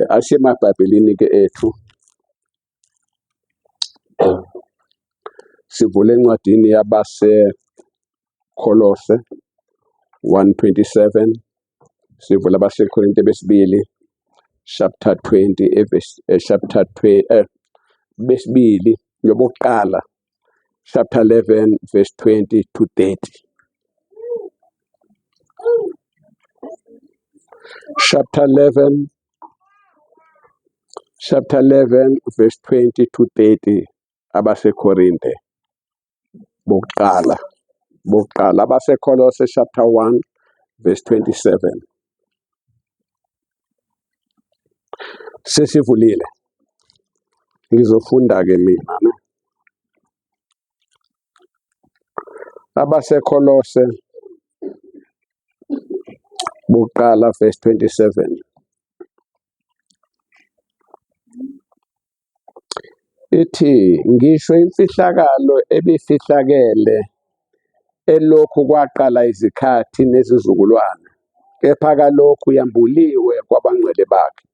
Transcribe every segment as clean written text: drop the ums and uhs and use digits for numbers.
Ashiye emabhayibhelini ke ethu, sivule encwadini yabaseKolose 1:27, sivule abaseKorinte besibili chapter 20 chapter 20 besibili yobokuqala chapter 11 verse 20 to 30. Chapter 11 verse 20 to 30 abaseKorinte bokuqala abaseKolose chapter 1 verse 27. Sesivulile, ngizofunda ke mina no? abaseKolose bokuqala verse 27. Ithi ngisho imfihlakalo ebifihlakele elokhu kwaqala izikhathi nezizukulwane, kepha kalokhu yambuliwe kwabangcwele bakhe,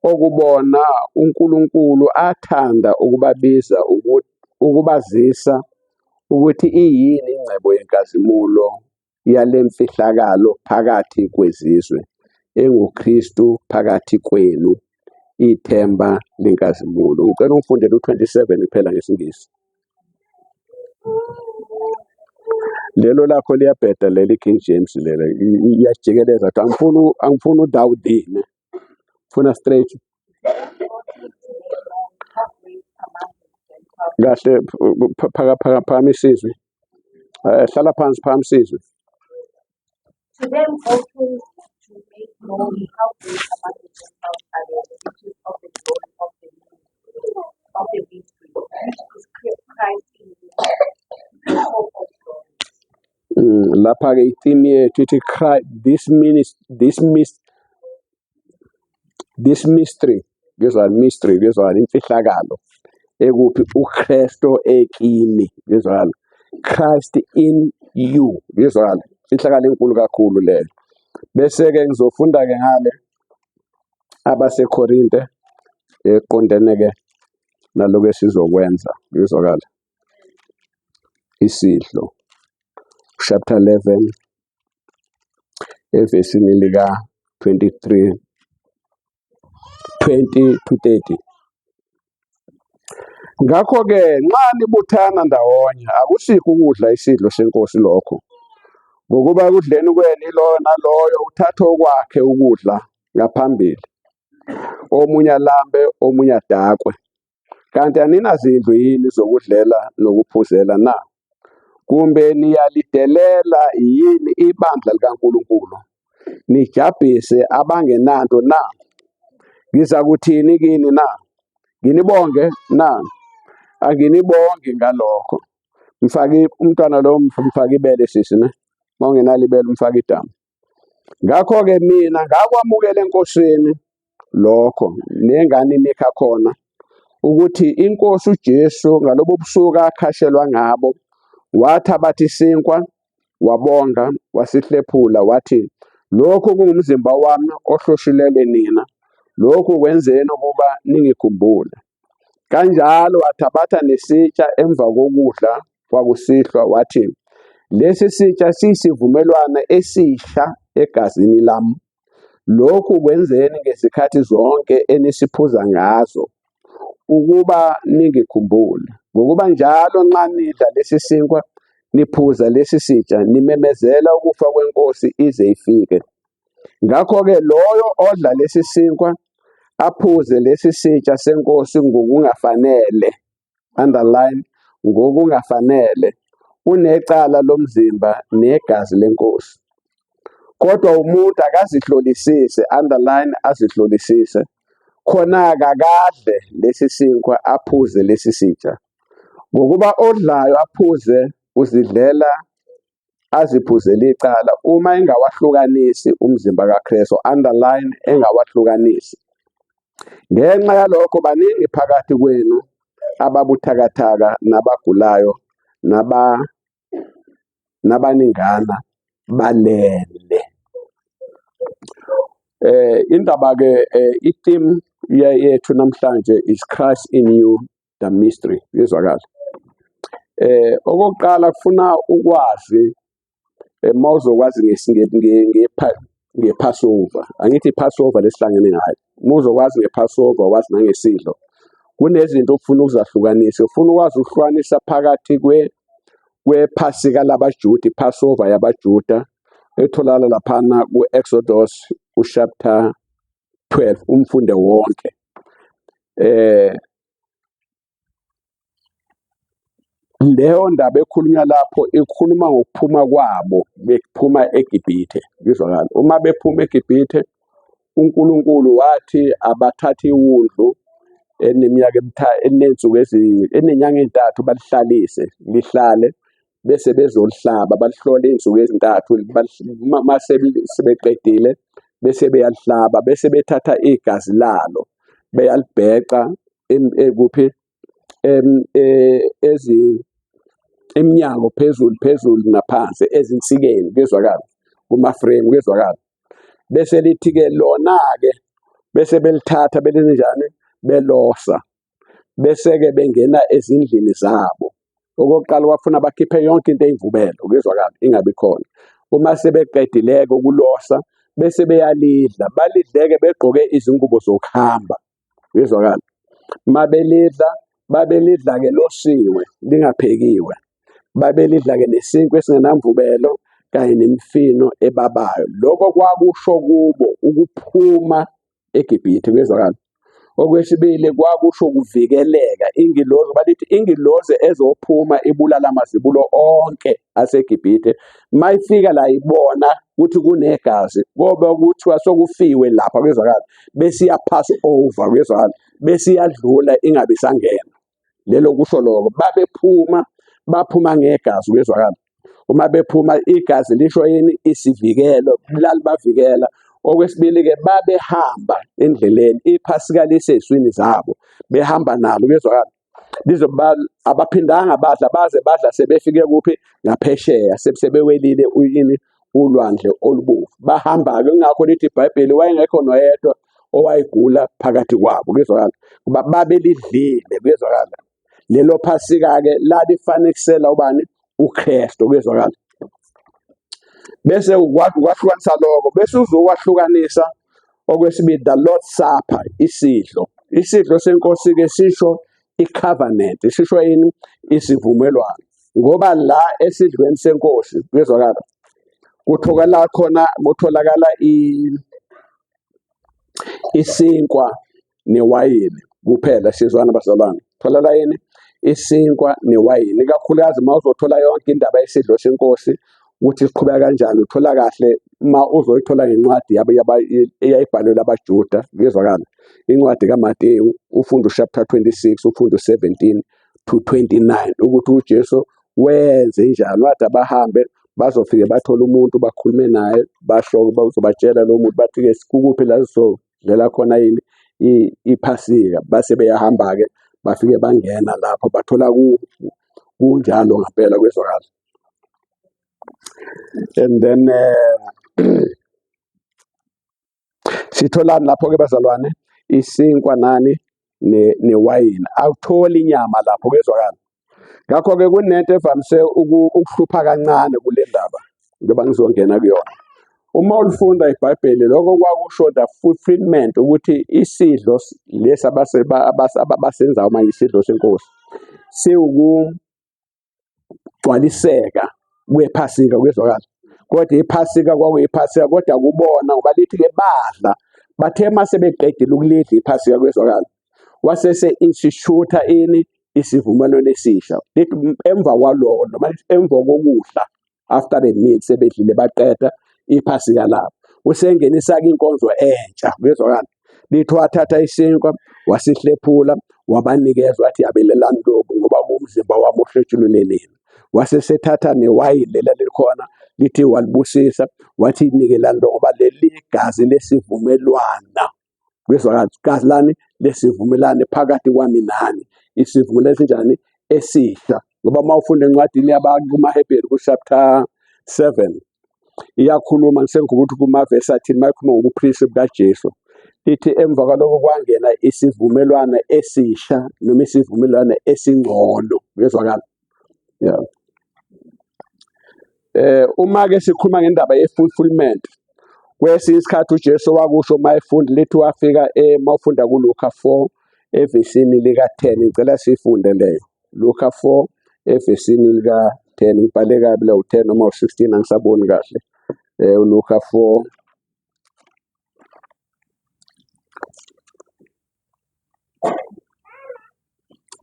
okubona uNkulunkulu athanda ukubabiza ukubazisa ukuthi iyini ingcebo yenkazimulo yale mfihlakalo phakathi kwezizwe, enguKristu phakathi kwenu, ithemba lenkazimulo. Ngicela ungifundele u-27 kuphela ngesingisi. Lelo lakho liyabheda leli King James lela, iyajikeleza. Angifuni uDawudini, ngifuna straight. Kahle phakama isizwe. Hlala phansi, phakama isizwe. To them also to make known how great among the Gentiles are the riches of the glory of the mystery, which is Christ in you, the hope of glory. Lapha ke itheme yethu ithi this mystery, mystery imfihlakalo ekuphi uKristu ekini, Christ in you, imfihlakalo enkulu kakhulu leyo. Bese ke ngizofunda ke ngale abaseKorinte eqondene ke naloko esizokwenza, isidlo chapter 11 evesini lika 23 20 to 30. Ngakho-ke nxa nibuthana ndawonye, akusikho ukudla isidlo senkosi lokho, ngokuba ekudleni kwenu iloyo naloyo uthatha okwakhe ukudla ngaphambili, omunye alambe omunye adakwe. Kanti aninazindlu yini zokudlela nokuphuzela na? Kumbe niyalidelela yini ibandla likaNkulunkulu, nijabhise abangenanto na? Ngizakuthini kini na? Nginibonge na? Anginibongi ngalokho. Mfaki umntwana lo, mfaki ibele sisi ne, mawungenalo ibele umfaki idama. Ngakho-ke mina ngakwamukela enkosini lokho nengane nikha khona, ukuthi inkosi uJesu ngalobo busuku akhashelwa ngabo, wathi abathi isinkwa, wabonga, wasihlephula, wathi lokhu kungumzimba wami ohloshilelwe nina, lokhu kwenzeni ukuba ningikhumbule. Kanjalo wathabatha nesitsha emva kokudla kwakusihlwa, wathi lesi sitsha siyisivumelwano esisha egazini lami. Lokhu kwenzeni ngezikhathi zonke enisiphuza ngazo, ukuba ningikhumbule. Ngokuba njalo nxa nidla lesi sinkwa niphuza lesi sitsha, nimemezela ukufa kwenkosi ize ifike. Ngakho-ke loyo odla lesi sinkwa aphuze lesi sitsha senkosi ngokungafanele, underline, ngokungafanele, unecala lomzimba negazi lenkosi. Kodwa umuntu akazihlolisise, underline, azihlolisise, khona akadle lesi sinkwa aphuze lesi sitsha. Ngokuba odlayo aphuze uzidlela aziphuzele icala, uma engawahlukanisi umzimba kaKristu, underline, engawahlukanisi. Ngenxa yalokho baningi phakathi kwenu ababuthakathaka nabagulayo nabaningana balele. Indaba ke i-theme yethu namhlanje is Christ in you, the mystery. Izwakala. Okokuqala kufuna ukwazi mawuzokwazi nge-Passover. Angithi i-Passover lesihlangene ngayo. Mawuzokwazi nge-Passover wazi nangesidlo. Kunezinto ofuna ukuzahlukanisa. Ufuna ukwazi ukuhlukanisa phakathi kwephasika labaJuda, iPassover yabaJuda etholakala laphana ku-Exodus chapter 12 umfunde wonke. Leyo ndaba ekhulunywa lapho ikhuluma ngokuphuma kwabo bephuma eGibhithe. Ngizwakala. Uma bephuma eGibhithe uNkulunkulu wathi abathathe iwundlu eneminyaka enenyanga ezintathu balihlalise lihlale bese bezolihlaba balihlole izinsuku ezintathu mase sebeqedile bese beyalihlaba bese bethatha igazi lalo beyalibheca kuphi eminyango phezulu naphansi ezinsikeni kwezwakala kuma-frame kwezwakala bese lithi ke lona ke bese belithatha belenze njani belosa bese ke bengena ezindlini zabo. Okokuqala wafuna bakhiphe yonke into eyimvubelo kwezwakala ingabi khona. Uma sebeqedileke ukulosa bese beyalidla balidleke begqoke izingubo zokuhamba kwezwakala. Mabelidla babelidla ke losiwe lingaphekiwe. Babelidla ke nesinkwa esingenamvubelo kanye nemifino ebabayo. Lokho kwakusho kubo ukuphuma eGibhithe kwezwakala. Okwesibili kwakusho ukuvikeleka. Ingilozi balithi ingilozi ezophuma ibulala amazibulo onke aseGibhithe. Mayifika la ibona ukuthi kunegazi ngoba kuthiwa sokufiwe lapha kwezwakala bese iya pass over kwezwakala bese iyadlula ingabe isangena. Lelo kusho lokho baphuma ngegazi kwezwakala. Uma bephuma igazi lisho yini isivikelo lalibavikela. Okwesibili ke babehamba endleleni iphasika lisezwini zabo behamba nalo kwezwakala lizoba abaphindanga badla baze badla sebefike kuphi ngaphesheya sebewelile ulwandle olubovu bahamba ke ngakho lithi iBhayibheli wayengekho noyedwa owayegula phakathi kwabo kwezwakala kuba babelidlile kwezwakala. Lelo phasika ke lalifanekisela ubani uKristu kwezwakala. Bese ukwahlukanisa lokho bese uzokwahlukanisa okwesibili the Lord's Supper isidlo senkosi ke sisho icovenant sisho yini isivumelwano ngoba la esidlweni senkosi kwezwakala kutholakala isinkwa newayini kuphela sizwana bazalwane. Tholakala yini isinkwa newayini kakhulukazi mawuzothola yonke indaba yesidlo senkosi ukuthi siqhubeka kanjani uthola kahle uma uzoyithola ngencwadi eyayibhalwe abaJuda ngezwakala incwadi kaMateyu ufundo chapter 26 ufundo 17 to 29 ukuthi uJesu wenze njalo wathi abahambe bazofike bathola umuntu bakhulume naye basho bazobatshela lo muntu bathi ke sikuphi la sizodlela khona yini iphasika base beyahamba ke bafike bangena lapho bathola kunjalo ngempela kwezwakala. And then sithola lapho ke bazalwane isinkwa nani newayini awutholi inyama lapho kwezwakala. Ngakho ke kunento evamise ukuhlupha kancane kule ndaba njengoba ngizongena kuyona. Uma ulifunda iBhayibheli lokho kwakusho the fulfillment ukuthi isidlo lesi abasenzayo manje isidlo senkosi siwukugcwaliseka kwephasika kwezwakala. Kodwa iphasika kwakuyiphasika kodwa kubona ngoba lithi ke badla bathe mase beqedile ukulidla iphasika kwezwakala wasese institute ini isivumelwano esisha. Lithi emva kwaloko noma emva kokudla after the meal sebedlile baqeda iphasika labo usengenisa ke inkonzo entsha kwezwakala. Lithi wathatha isinkwa wasihlephula wabanikeza wathi abelelani lokhu ngoba umzimba wami ohletshululeleni. Wasesethatha newayini lela likhona lithi walibusisa wathi nikelani ngoba leli igazi lesivumelwano kwezwakala igazi lani lesivumelwano phakathi kwami nani isivumelwano esinjani esisha ngoba mawufunda encwadini yabantu kumaHebheru chapter 7 iyakhuluma ngisengukuthi kumavesi athini mayikhuluma ngobupristi bukaJesu. Ithi emva kwalokho kwangena isivumelwano esisha noma isivumelwano esingcono. Kuyezwakala? Yeah. Uma-ke sikhuluma ngendaba ye-fulfillment, kwesinye isikhathi uJesu wakusho mayefunda lithi wafika mawufunda kuLuka 4 evesini lika-10. Ngicela sifunde leyo. Luka 4 evesini lika-10. Ngibhale kabi la u-10 noma u-16 angisaboni kahle. Luka 4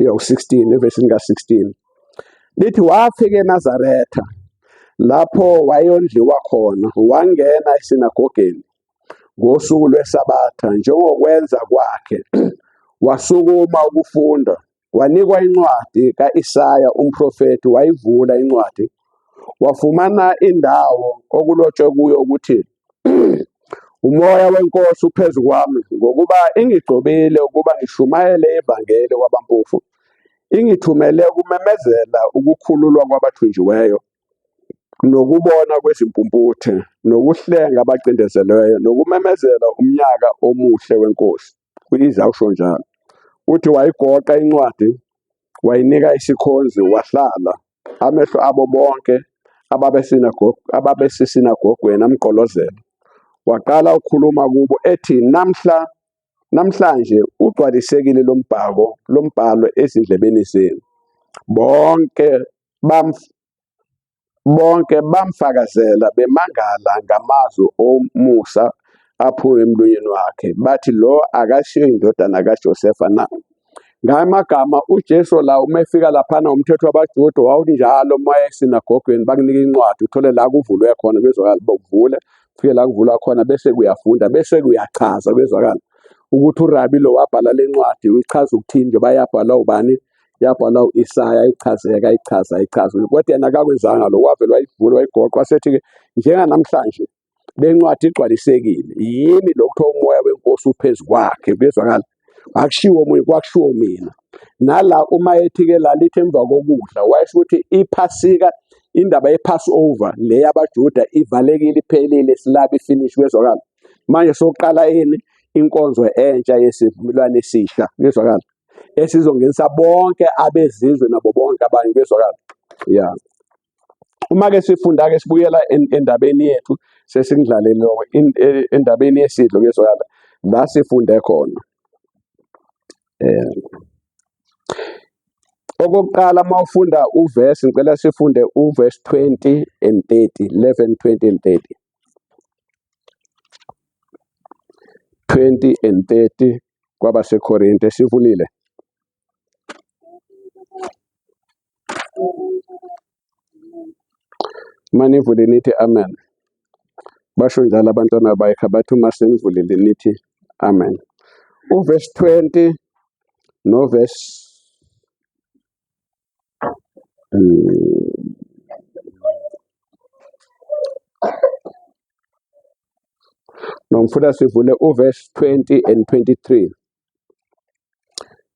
u-16 evesini ka-16. Lithi wafika eNazaretha lapho wayondliwa khona, wangena esinagogeni ngosuku lweSabatha njengokwenza kwakhe. Wasukuma ukufunda, wanikwa incwadi ka-Isaya umprofeti, wayivula incwadi, wafumana indawo okulotshwe kuyo ukuthi umoya weNkosi uphezu kwami, ngokuba ingigqobile ukuba ngishumayele ivangeli kwabampofu, ingithumele ukumemezela ukukhululwa kwabathunjiweyo, nokubona kwezimpumputhe, nokuhlenga abacindezelweyo, nokumemezela umnyaka omuhle weNkosi. Uyizawusho njalo. Uthi wayigoqa incwadi, wayinika isikhonzi, wahlala. Amehlo abo bonke ababesesinagogweni amgqolozela. Waqala ukukhuluma kubo ethi, namhlanje ugcwalisekile lombhalo ezindlebeni zenu. Bonke bamfakazela bemangala ngamazwi omusa aphume emlonyeni wakhe. Bathi lo akashiyo indodana kaJosefa na? Ngamagama uJesu la uma efika laphana umthetho wabaJuda wawuthi njalo uma esinagogweni bakunika incwadi uthole la kuvulwe khona. Kuyezwakala? Bokuvule ufike la kuvulwa khona bese kuyafunda bese kuyachaza. Kuyezwakala? Ukuthi urabi lo wabhala le ncwadi uyichaza ukuthini njengoba yabhala ubani? Yabhala u-Isaya, ichaza. Kodwa yena akakwenzanga lo, wavele wayivula wayigoqa wasethi-ke njenganamhlanje le ncwadi igcwalisekile. Yini lokuthiwa umoya weNkosi uphezu kwakhe? Kuyezwakala? Akushiwo omunye, kwakushiwo mina. Nala uma ethi-ke lalithi emva kokudla wayesho ukuthi iPhasika, indaba ye-Passover le yabaJuda ivalekile, iphelile, silapha ifinish. Kuyezwakala? Manje sokuqala yini? Inkonzo entsha yesivumelwano esisha. Kuyezwakala? Esizongenisa bonke abezizwe nabo bonke abanye. Kuyezwakala? Yeah. Uma-ke sifunda-ke sibuyela endabeni yethu sesingidlalele endabeni yesidlo. Kuyezwakala? La sifunde khona. Okokuqala mawufunda uvesi, ngicela sifunde uvesi 20 and 30, 11, 20 and 30. 20 and 30 kwabaseKorinte. Sivulile? Manivule nithi amen. Basho njalo abantwana bakhe bathi uma senivulile nithi amen. Uvesi 20 novesi nomfuna sivule uvesi 20 and 23.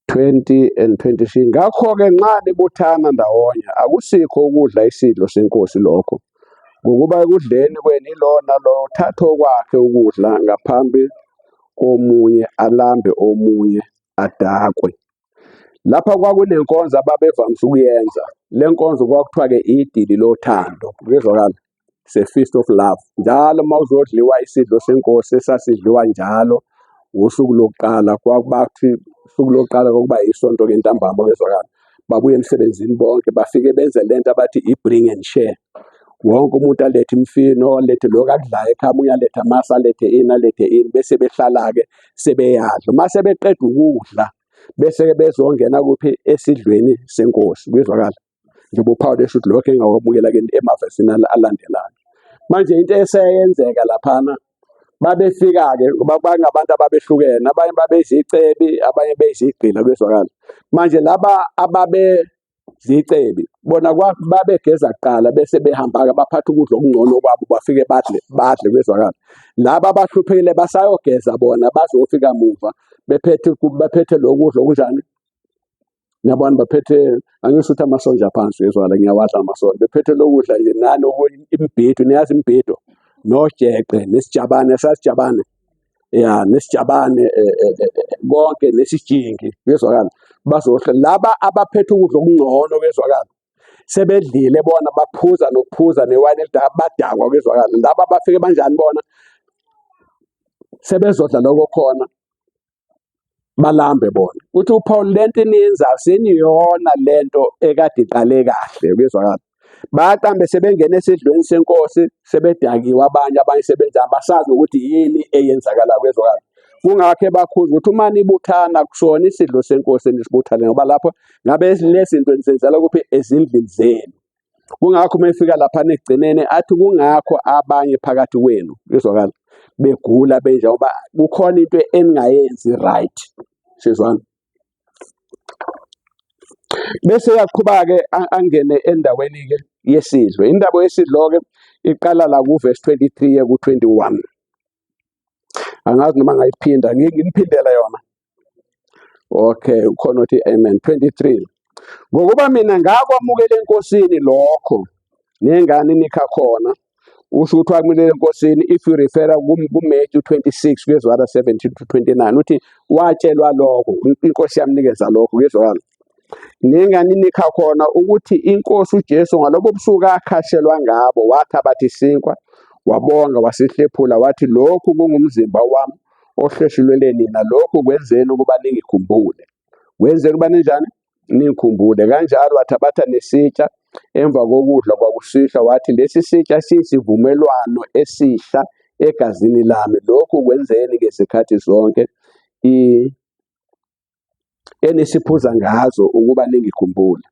20 and 23. Ngakho-ke nxa nibuthana ndawonye akusikho ukudla isidlo seNkosi lokho, ngokuba ekudleni kwenu ilona lo uthatha okwakhe ukudla ngaphambi komunye alambe omunye adakwe. Lapha kwakunenkonzo ababevamise ukuyenza. Le nkonzo kwakuthiwa-ke idili lothando. Kuyezwakala? It's a feast of love. Njalo mawuzodliwa isidlo seNkosi esasidliwa njalo usuku lokuqala, kwakubathi usuku lokuqala kokuba isonto ngentambama. Kuyezwakala? Babuye emsebenzini bonke bafike benze lento abathi i-bring and share. Wonke umuntu alethe imfino, alethe lokhu akudlayo ekhaya, omunye alethe amasi, alethe ini, bese behlala-ke sebeyadla. Uma sebeqeda ukudla bese-ke bezongena kuphi? Esidlweni seNkosi. Kuyezwakala? Njengoba uPawulu esho ukuthi lokho engakwamukela-ke emavesini alandelayo. Manje into eseyenzeka laphana, babefika-ke bangabantu ababehlukene, abanye babezicebi, abanye beyizigqila. Kuyezwakala? Manje laba ababezicebi bona babegeza kuqala bese behamba-ke baphatha ukudla okungcono kwabo bafike badle. Kuyezwakala? Laba abahluphekile basayogeza bona bazofika muva bephethe lokudla okunjani? Nabani baphethe angisho ukuthi amasonja phansi ezwala ngiyawadla amasonja bephethe lokudla nje nalo imbhido niyazi imbhido nojeqe nesijabane sasijabane ya nesijabane konke nesijingi bezwakala bazohla laba abaphethe ukudla okungcono bezwakala sebedlile bona baphuza nokuphuza newayini elidaka badakwa bezwakala laba bafike banjani bona sebezodla lokho khona balambe bona uthi uPaul lento eniyenzayo seniyona lento ekade iqale kahle bezwakala baqambe sebengena esidlweni senkosi sebedakiwe abanye sebenza abasazi ukuthi yini eyenzakala bezwakala kungakho bakhuza ukuthi uma nibuthana kusona isidlo senkosi nisibuthane ngoba lapho ngabe lezinto nisenzela kuphi ezindlini zenu kungakho mefika lapha nekugcinene athi kungakho abanye phakathi kwenu bezwakala begula benja ngoba kukhona into eningayenzi right sizwana bese yaqhubaka-ke angene endaweni ke yesidlo indaba yesidlo ke iqala la ku verse 23 ye ku 21 angazi noma ngayiphinda nginiphindela yona okay ukhona uthi amen 23 ngokuba mina ngakwamukela enkosini lokho nengane nikha khona usho ukuthi wakumukela enkosini if you refer ku-Matthew 26 kwezwala 17 to 29 uthi watshelwa lokho inkosi yamnikeza lokho kwezwala nengane nikha khona ukuthi inkosi uJesu ngalobo busuku akhashelwa ngabo wathabatha isinkwa wabonga wasihlephula wathi lokhu kungumzimba wami ohleshulelwe nina lokhu kwenzeni ukuba ningikhumbule wenzeni ukuba ninjani ningikhumbule kanjalo wathabatha nesitsha emva kokudla kwakusihla wathi lesi sitsha siyisivumelwano esihla egazini lami lokhu kwenzeni ngesikhathi zonke enisiphuza ngazo ukuba ningikhumbule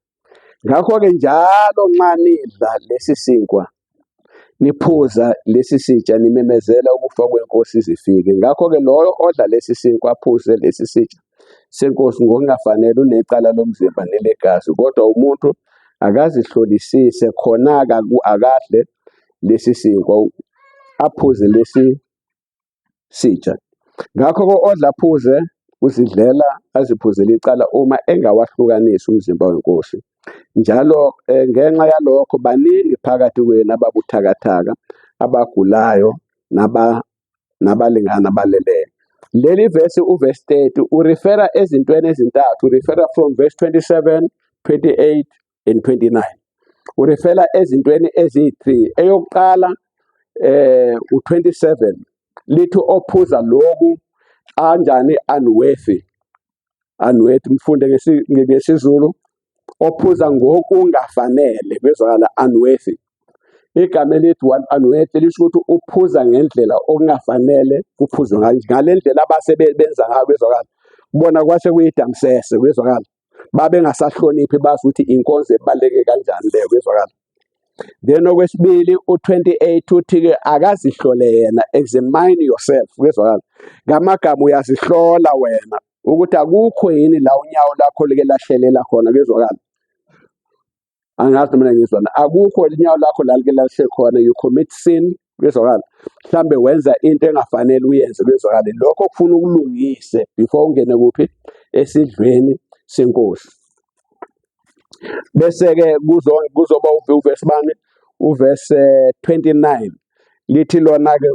ngakho-ke njalo nxa nidla lesi sinkwa niphuza lesi sitsha nimemezela ukufa kwenkosi zifike ngakho-ke loyo odla lesi sinkwa aphuze lesi sitsha senkosi ngokungafanele unecala lomzimba nelegazi kodwa umuntu akazihlolisise khona-ke akadle lesi sinkwa aphuze lesi sitsha ngakho-ke odla aphuze uzidlela aziphuzele icala uma engawahlukanisi umzimba wenkosi njalo ngenxa yalokho baningi phakathi kwenu ababuthakathaka abagulayo nabalingana baleleyo leli verse uverse 30 urefera ezintweni ezintathu urefera from verse 27 28 and 29 urefera ezintweni eziyi-3 eyokuqala u27 lithi ophuza lokhu anjani unworthy mfunde ngesizulu ophuza ngokungafanele bezwakala unworthy igama elithi unworthy lisho ukuthi uphuza ngendlela okungafanele kuphuzwe ngale ndlela abasebenza ngayo bezwakala kubona kwase kuyidamsese bezwakala babe ngasahloniphi bazi ukuthi inkonzo ebaleke kanjani leyo bezwakala then okwesibili u28 uthi-ke akazihlole yena examine yourself bezwakala ngamagama uyazihlola wena ukuthi akukho yini la unyawo lakho like lahlelela khona bezwakala angazi mina ngizwana akukho inyawo lakho lalike lahle khona you commit sin bezwakala mhlambe wenza into engafanele uyenze bezwakala lokho kufuna ukulungise before ungene kuphi esidlweni senkosi bese-ke kuzoba uverse bani uverse 29 lithi lona-ke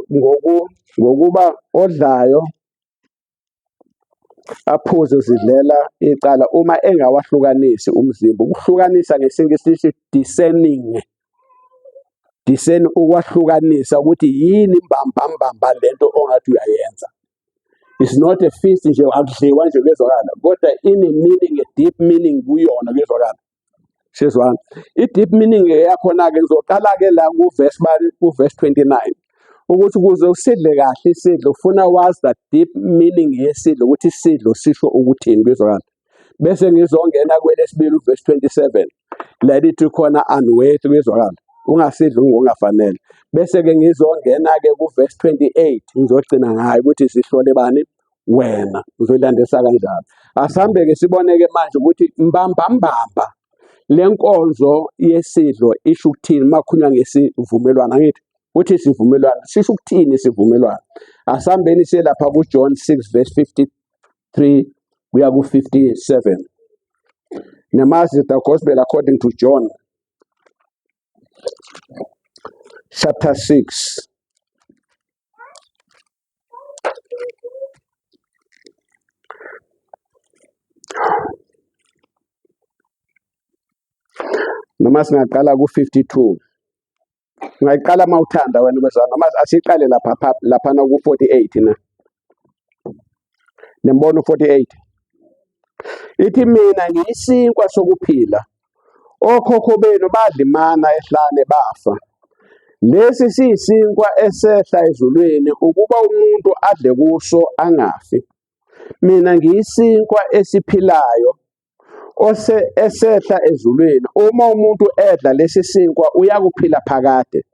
ngokuba odlayo aphuze uzidlela icala uma engawahlukanisi umzimba ukuhlukanisa ngesingisi discerning ukwahlukanisa ukuthi yini mbambambamba lento ongathi uyayenza it's not a feast nje akudliwa nje bezwakala kodwa ine-meaning a-deep meaning kuyona bezwakala sizwana i-deep meaning yakhona-ke ngizoqala-ke la kuverse 29 ukuthi ukuze usidle kahle isidlo ufuna wazi that deep meaning yesidlo ukuthi isidlo sisho ukuthini bezwakala bese ngizongena kwelesibili uverse 27 la lithi khona unworthy bezwakala ungasidli ngokungafanele bese-ke ngizongena-ke kuverse 28 ngizogcina ngayo ukuthi sihlole bani wena uzoyilandisa kanjalo asambe-ke sibone-ke manje ukuthi mbambambamba le nkonzo yesidlo isho ukuthini makhulunywa ngesivumelwano angithi uthi isivumelwano sisho ukuthini isivumelwano asambeni siye lapha kuJohn 6 verse 53 kuya ku57 Namazi the Gospel according to John, chapter 6. Noma singaqala ku-52. Ungayiqala mawuthanda wena bezana. Noma asiqale laphana ku-48 na. Nembono 48. Ithi mina ngiyisinkwa sokuphila. Okhokho benu badla imana ehlane bafa. Lesi siyisinkwa esehla ezulwini ukuba umuntu adle kuso angafi. Mina ngiyisinkwa esiphilayo esehla ezulwini. Uma umuntu edla lesi sinkwa uyakuphila phakade.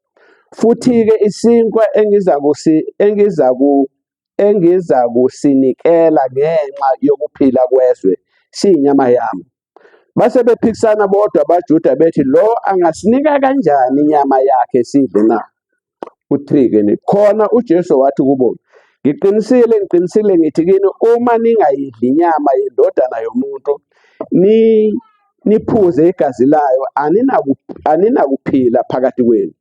Futhi-ke isinkwa engizakusinikela ngenxa yokuphila kwezwe siyinyama yami. Base bephikisana bodwa abaJuda bethi lo angasinika kanjani inyama yakhe sidle na? U-3 khona uJesu wathi kubo, ngiqinisile ngithi kini uma ningayidli inyama yendodana yomuntu niphuze igazi layo aninakuphila phakathi kwenu.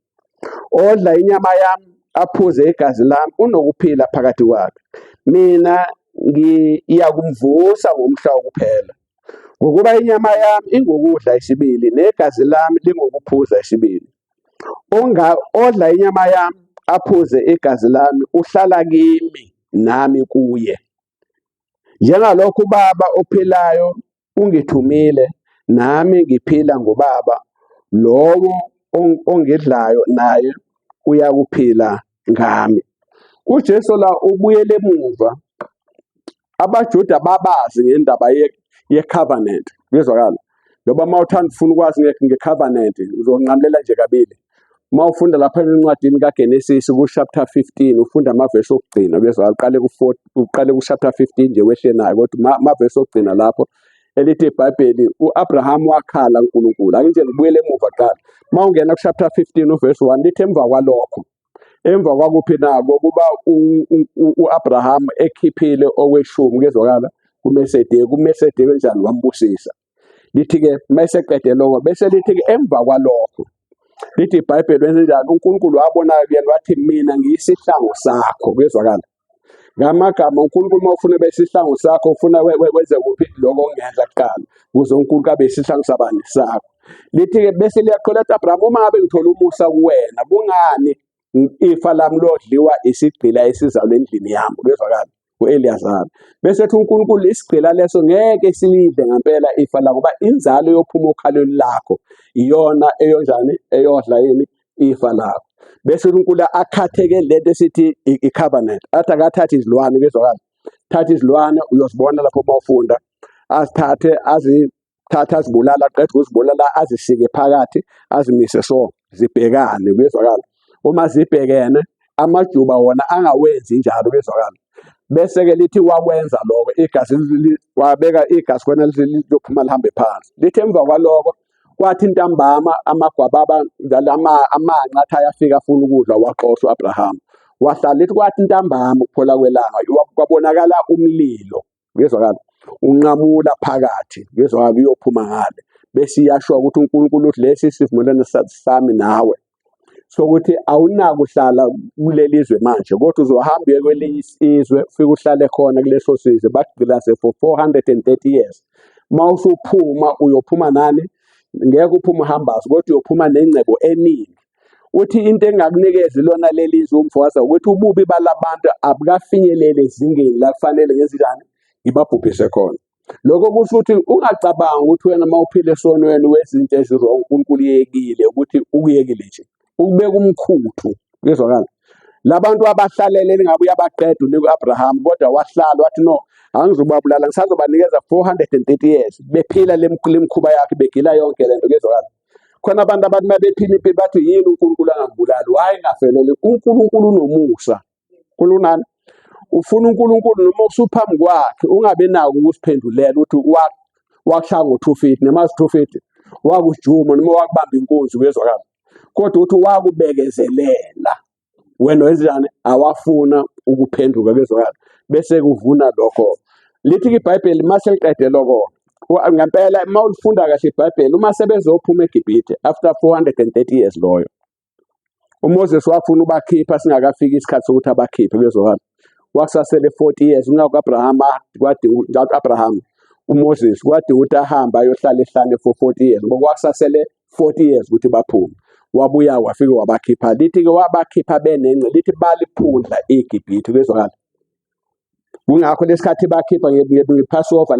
Odla inyama yami aphuze igazi lami unokuphila phakathi kwakhe. Mina ngiyakumvusa ngomhla wokuphela. Ngokuba inyama yami ingukudla isibili negazi lami lingukuphuza isibili. Odla inyama yami aphuze igazi lami uhlala kimi nami kuye. Njengalokhu uBaba ophilayo ungithumile nami ngiphila ngoBaba, lowo ongidlayo naye uyakuphila ngami. UJesu la ubuyele emuva. AbaJuda babazi ngendaba ye-covenant. Kuyezwakala. Njoba mawuthanda ufuna ukwazi nge-covenant uzonqamulela nje kabili. Mawufunda lapha encwadini kaGenesis ku-chapter 15 ufunda amavesi okugcina. Kuyezwakala uqale ku-chapter 15 nje wehle nayo kodwa amavesi okugcina lapho elithi iBhayibheli u-Abraham wakhala uNkulunkulu. Ake nje ngibuyele emuva kuqala. Mawungena ku-chapter 15 uverse 1 lithi emva kwalokho. Emva kwakuphi nako kuba u-Abraham ekhiphile okweshumi kuyezwakala kuMesedeki njani wambusisa. Lithi-ke mayeseqede lokho bese lithi-ke emva kwalokho. Lithi iBhayibheli wenzenjani? uNkulunkulu wabona kuyena wathi mina ngiyisihlangu sakho. Kuyezwakala. Ngamagama uNkulunkulu mawufuna besihlangu sakho ufuna wenze kuphi lokho ongenza kuqala. Ukuze uNkulunkulu abe isihlangu sabani sakho. Lithi-ke bese liyaqola ethi Abraham uma ngabe ngithola umusa kuwena kungani ifa lami lodliwa isigqila esizalwa endlini yami. Kuyezwakala. U-Eliyazari. Bese ethi uNkulunkulu isigqila leso ngeke silidle ngempela ifa lakho kuba inzalo yophuma okhalweni lakho iyona eyonjani eyodla yini ifa lakho. Bese uNkulunkulu akhatheke lento esithi i-covenant. Athi akathathe izilwane kuyezwakala. Thatha izilwane uyozibona lapho mawufunda. Azithathe azibulala aqede ukuzibulala azisike phakathi azimise so zibhekane kuyezwakala. Uma zibhekene amajuba wona angawenzi njalo kuyezwakala. Bese-ke lithi wakwenza lokho igazi wabeka igazi khona liyophuma lihambe phansi. Lithi emva kwalokho kwathi ntambama amagwababa amanqe athi ayafika afuna ukudla waxoshwa u-Abraham. Wahlala lithi kwathi ntambama ukuphola kwelanga kwabonakala umlilo kuyezwakala unqamula phakathi kuyezwakala uyophuma ngale. Bese iyasho ukuthi uNkulunkulu uthi lesi isivumelwano sami nawe sokuthi awunakuhlala kuleli izwe manje kodwa uzohamba uye kwelinye izwe ufike uhlale khona kuleso sizwe bagcina for 430 years. Mawusuphuma uyophuma nani? Ngeke uphume uhambazi kodwa uyophuma nengcebo eningi. Uthi into engakunikeza ilona leli izwe umfowasa ukuthi ububi balabantu abukafinyelele ezingeni la kufanele ngezinjani ngibabhubhise khona. Lokho kusho ukuthi ungacabangi ukuthi wena mawuphile esonweni wezinto ezirong uNkulunkulu yekile ukuthi ukuyekile nje. Ubeka umkhuthu kuyezwakala. Labantu abahlalele ngabe uyabaqeda unika u-Abraham kodwa wahlala wathi no angizobabulala ngisazobanikeza 430 years bephila lemkhuba yakhe begila yonke lento kuyezwakala. Khona abantu abathi mabephila impilo bathi yini uNkulunkulu angangibulali waye ngafelele. uNkulunkulu unomusa. UNkulunkulu ufuna uNkulunkulu noma usuphambi kwakhe ungabe nawo ukusiphendulela ukuthi wakushaya ngo2 feet noma 2 feet wakujuma noma wakubamba inkunzi kuyezwakala. Kodwa uthi wakubekezelela wena wenzani awafuna ukuphenduka kuyezwakala bese kuvuna lokho. Lithi iBhayibheli mase liqede lokho Ngempela uma ulifunda kahle iBhayibheli, uma sebezophuma eGibhithe after 430 years loyo, uMoses wafuna ubakhipha singakafiki isikhathi sokuthi abakhiphe bezokala. Kwasasele 40 years Abraham uMoses kwadinga ukuthi ahambe ayohlala ehlane for 40 years ngoba kwasasele 40 years ukuthi baphume. Wabuya wafike wabakhipha. Lithi-ke wabakhipha benengce, lithi baliphundla iGibhithe bezokala. Kungakho lesikhathi bakhipha ngePassover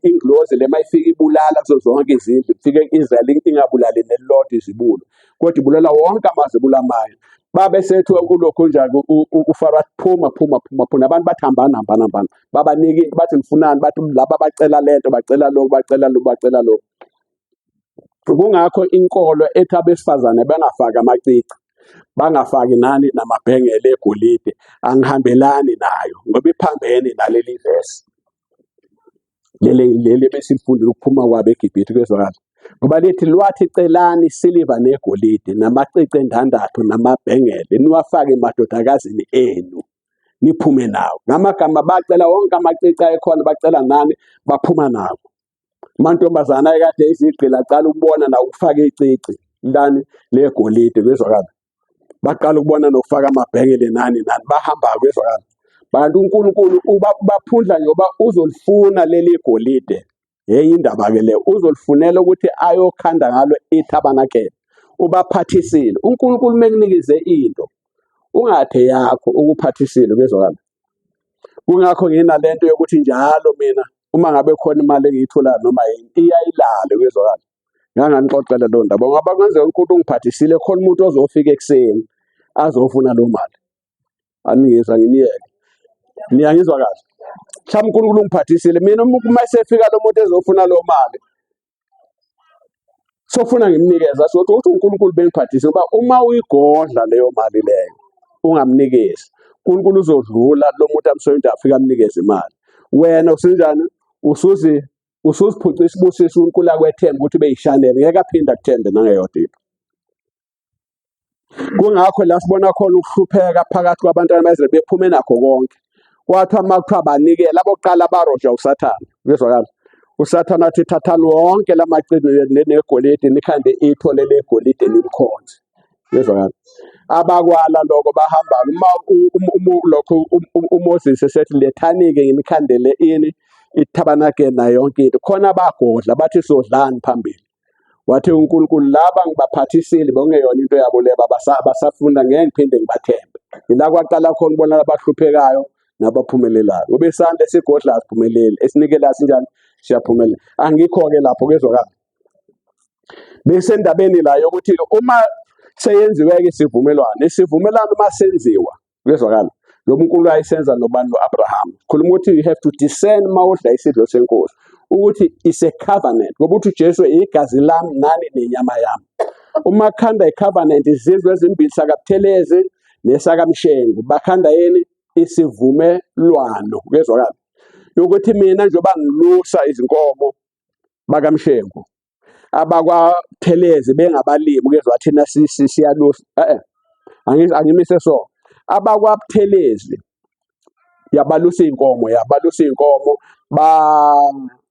ingilozi le mayifika ibulala kuzo zonke izindlu, ifike Israel ingabulali nelilodwa izibulo, kodwa ibulala wonke amazibulo amayo. Babe sethu kulokho njalo uFaro phuma abantu bathi hambana babanika into bathi nifunani, bathi laba bacela lento bacela lokho. Kungakho inkolo ethi abesifazane bangafaki amacici, bangafaki nani namabhengele egolide, angihambelani nayo ngoba iphambene naleli verse leli besimfundile ukuphuma kwabo eGibhithe kwezwakala. Ngoba lithi lwathi celani isiliva negolide namacici endandatho namabhengele niwafake emadodakazini enu niphume nawo. Ngamagama bacela wonke amacici ayekhona, bacela nani baphuma nawo. Amantombazana ayekade izigqila aqala ukubona na ukufaka icici lani legolide kwezwakala. Baqala ukubona nokufaka amabhengele nani bahamba kwezwakala. Bantu uNkulunkulu baphundla ngoba uzolifuna leli golide. Hey indaba-ke le, uzolifunela ukuthi ayokhanda ngalo ithabanakele, ubaphathisile. uNkulunkulu mekunikize into ungathe yakho ukuphathisile kwezwakala. Kungakho nginalento yokuthi njalo mina uma ngabe khona imali engiyitholayo noma yini iyayilale kwezwakala. Nganganixoxela lo ndaba ngoba kwenzeka uNkulunkulu ungiphathisile, khona umuntu ozofika ekuseni azofuna lo mali. Aningizwa nginiyeke, niyangizwa kahle? Mhlawumbe uNkulunkulu ungiphathisile mina, uma esefika lo muntu ezofuna lo mali sofuna ngimnikeza, sothi ukuthi uNkulunkulu bengiphathise ngoba uma uyigodla leyo mali leyo ungamnikezi, uNkulunkulu uzodlula lo muntu amsoyinto afika amnikeze imali. Wena usenjani? Usuziphuca isibusiso uNkulunkulu akwethemba ukuthi beyishanele, ngeke aphinde akuthembe nangeyodwa into. Kungakho la sibona khona ukuhlupheka phakathi kwabantwana bakaIsrayeli bephume nakho konke. Kwathiwa uma kuthiwa banikele, abokuqala barojwa uSathane kwezwakala. uSathane athi thathani wonke la macici negolide nikhande ithole legolide nimkhonze kwezwakala. Abakwala lokho bahamba lokho uMoses esethi lethani-ke ngimkhandele ini ithabanakele nayo yonke into, khona bagodla bathi sodlani phambili. Wathi uNkulunkulu laba ngibaphathisile bongeyona into yabo le basafunda, ngeke ngiphinde ngibathembe. Ila kwaqala khona ubona abahluphekayo nabaphumelelayo. Ngoba isandla esigodla asiphumeleli, esinikela sinjani siyaphumelela. Angikho-ke lapho kwezwakala. Besendabeni la yokuthi uma seyenziwe-ke isivumelwano uma senziwa kwezwakala, lo uNkulunkulu ayisenza nobani no-Abraham. Khuluma ukuthi you have to discern uma udla isidlo senkosi ukuthi is a covenant, ngoba uthi uJesu igazi lami nani nenyama yami. Uma khanda icovenant izizwe ezimbili sakaButhelezi nesakamshengu bakhanda yini isivumelwano kwezwakala ukuthi mina njengoba ngilusa izinkomo bakamshengu, abakwaButhelezi bengabalimi kezwa thina siyalusa angimise so. AbakwaButhelezi yabalusa iy'nkomo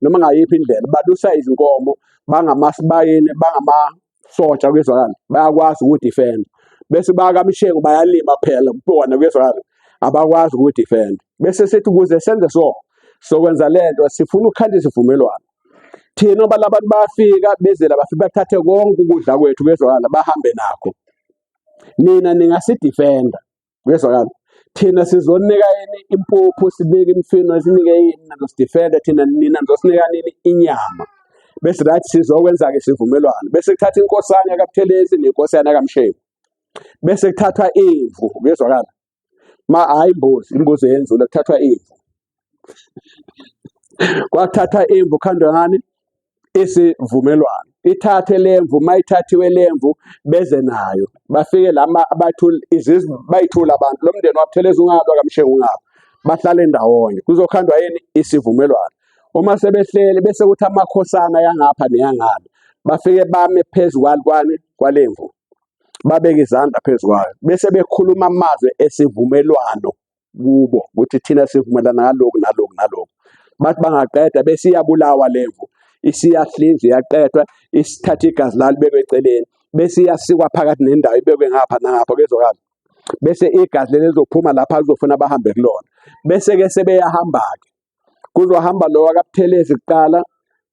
noma ngayiphi indlela balusa izinkomo bangamasotsha kwezwakala, bayakwazi ukudifenda. Bese bakaMshengu bayalima phela bona kwezwakala, abakwazi ukudifenda. Bese sethi ukuze senze so sokwenza lento sifuna ukukhanda isivumelwano. Thina ngoba labantu bayafika bezela bafike bathathe konke ukudla kwethu kwezwakala bahambe nakho, nina ningasidifenda kwezwakala. Thina sizonika yini impuphu, sinike imifino, sinike yini nazosidifenda, nina nizosinika nini inyama. Bese rathi sizokwenza-ke isivumelwano. Bese kuthatha inkosana yakaButhelezi nenkosana yakaMshengu, bese kuthathwa imvu kwezwakala. Hayi imbuzi yenzule, kuthathwa imvu. Kwathathwa imvu khandwa ngani isivumelwano. Ithathe lemvu, mayithathiwe lemvu beze nayo bafike lama abathula izizwe bayithula abantu, lo mndeni waButhelezi ungalwa kaMshengu ungalwa, bahlale ndawonye kuzokhandwa yini isivumelwano. Uma sebehlele bese kuthi amakhosana yangapha neyangapha bafike bame phezu kwalemvu, babeke izandla phezu kwayo bese bekhuluma amazwi esivumelwano kubo ukuthi thina sivumelana ngalokhu nalokhu nalokhu. Bathi bangaqeda bese iyabulawa lemvu, isiyahlinzwa iyaqedwa, isithatha igazi lalo libekwe eceleni, bese iyasikwa phakathi nendawo ibekwe ngapha nangapha, kezwakala. Bese igazi leli lizophuma lapha lizofuna bahambe kulona. Bese-ke sebeyahamba-ke, kuzohamba lo wakaButhelezi kuqala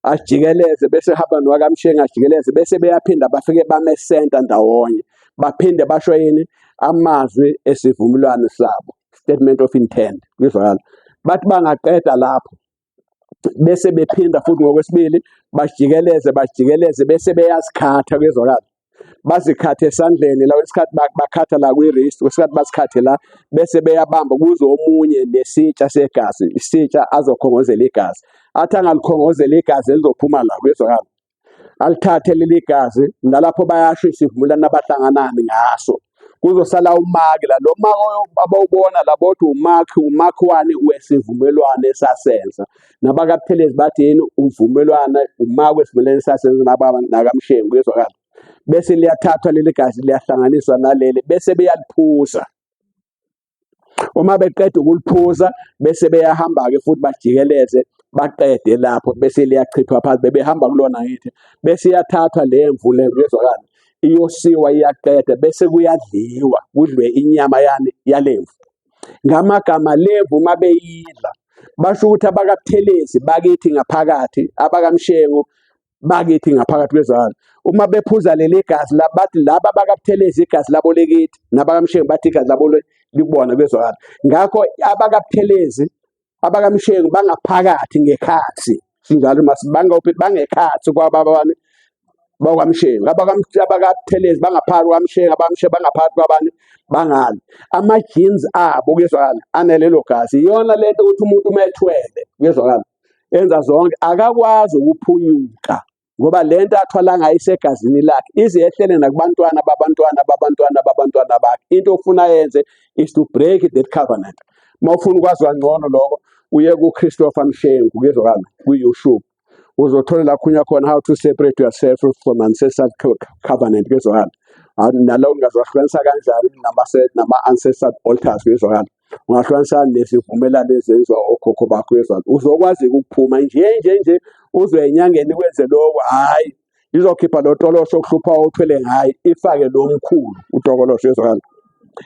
ajikeleze, bese hamba nowakaMshenga ajikeleze, bese beyaphinda bafike bame center ndawonye, baphinde basho yini amazwi esivumelwano sabo, statement of intent, kuzwakala. Bathi bangaqeda lapho bese bephinda futhi ngokwesibili bajikeleze bese beyasikhatha, kuzwakala. Bazikhathe esandleni la, kwesikhathi bakhatha la kwi-wrist, kwesikhathi basikhathe la, bese beyabamba kuze omunye nesitsha segazi, isitsha azokhongozela igazi. Athi angalikhongozela igazi lizophuma la, kuzwakala. Alithathe leli gazi nalapho bayasho isivumelwano abahlanganani ngaso. Kuzosala umaki la, lo maki abawubona la bothi umaki 1 wesivumelwano esasenza. NabakaButhelezi bathi yini uvumelwano, umaki wesivumelwano esasenza nakaMshengu, kuzwakala. Bese liyathathwa leli gazi liyahlanganiswa naleli bese beyaliphuza. Uma beqeda ukuliphuza bese beyahamba-ke futhi bajikeleze baqede lapho, bese liyachithwa phansi, bebehamba kulona yithi. Bese iyathathwa lemvu le, kuzwakala, iyosiwa iyaqeda bese kuyadliwa, kudliwe inyama yani yalemvu. Ngamagama lemvu uma beyidla basho ukuthi abakaButhelezi bakithi ngaphakathi, abakaMshengu bakithi ngaphakathi, kuzwakala. Uma bephuza leli gazi la bathi laba abakaButhelezi igazi labo likithi, nabakaMshengu bathi igazi labo likubona, kuzwakala. Ngakho abakaButhelezi abakaMshengu bangaphakathi ngekhathi, sinjalo masibangophi bangekhathi kwababani bakwaMshengu. AbakaButhelezi bangaphakathi kwaMshengu, abakaMshengu bangaphakathi kwabani bangani. Ama-genes abo, kuzwakala, anelelo gazi. Iyona lento ukuthi umuntu umethwele, kuzwakala, enza zonke akakwazi ukuphunyuka ngoba lento athwala ngayo isegazini lakhe ize yehlele nakubantwana babantwana bakhe. Into ofuna yenze is to break that covenant. Mawufuna ukwazi kangcono lokho uye kuChristopher Mshengu, kuzwakala, kuYouTube uzothola la khunya khona how to separate yourself from ancestral covenant, kuzwakala. Nalo ungazahlukanisa kanjani nama-ancestral altars, kuzwakala. Ungahlukanisa nesivumelano ezenziwa okhokho bakho, kuzwakala. Uzokwazi ukuphuma nje uzwe enyangeni kwenze lokho, hhayi izokhipha lo tolosho okuhlupha othwele ngayo ifake lo mkhulu utokoloshi, kuzwakala.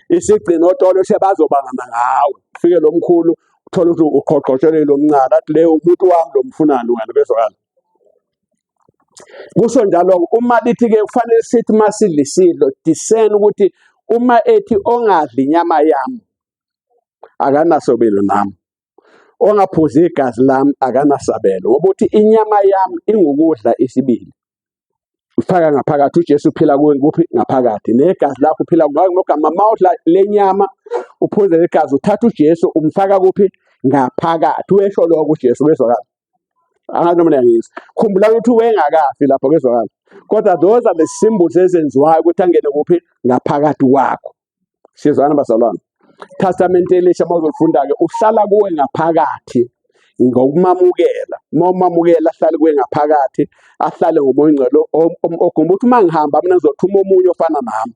Isigcina otoloshe bazobangana ngawe, ufike lo mkhulu uthole ukuthi uqhoqhoshelwe lo mncane, athi le umuntu wami lo mfunani wena, kuzwakala. Kusho njalo uma lithi-ke kufanele sithi masidla isidlo discern ukuthi uma ethi ongadli inyama yami akanasobelo nami, ongaphuzi igazi lami akanasabelo, ngoba uthi inyama yami ingukudla isibili. Ufaka ngaphakathi uJesu uphila kuwe kuphi ngaphakathi, negazi lakho uphila ngogama. Mawudla le nyama uphuze legazi uthatha uJesu umfaka kuphi ngaphakathi, wesho lokho uJesu, kuzwakala. Anganoma ngiyizwa khumbula ukuthi wengakafi lapho, kuzwakala. Kodwa those are the symbols ezenziwayo ukuthi angene kuphi ngaphakathi kwakho. Sizwana bazalwane, Testament elisha mawuzolifunda-ke uhlala kuwe ngaphakathi ngokumamukela. Uma umamukela ahlale kuwe ngaphakathi, ahlale ngomoya ingcwele ogomba ukuthi uma ngihamba mina ngizothuma omunye ofana nami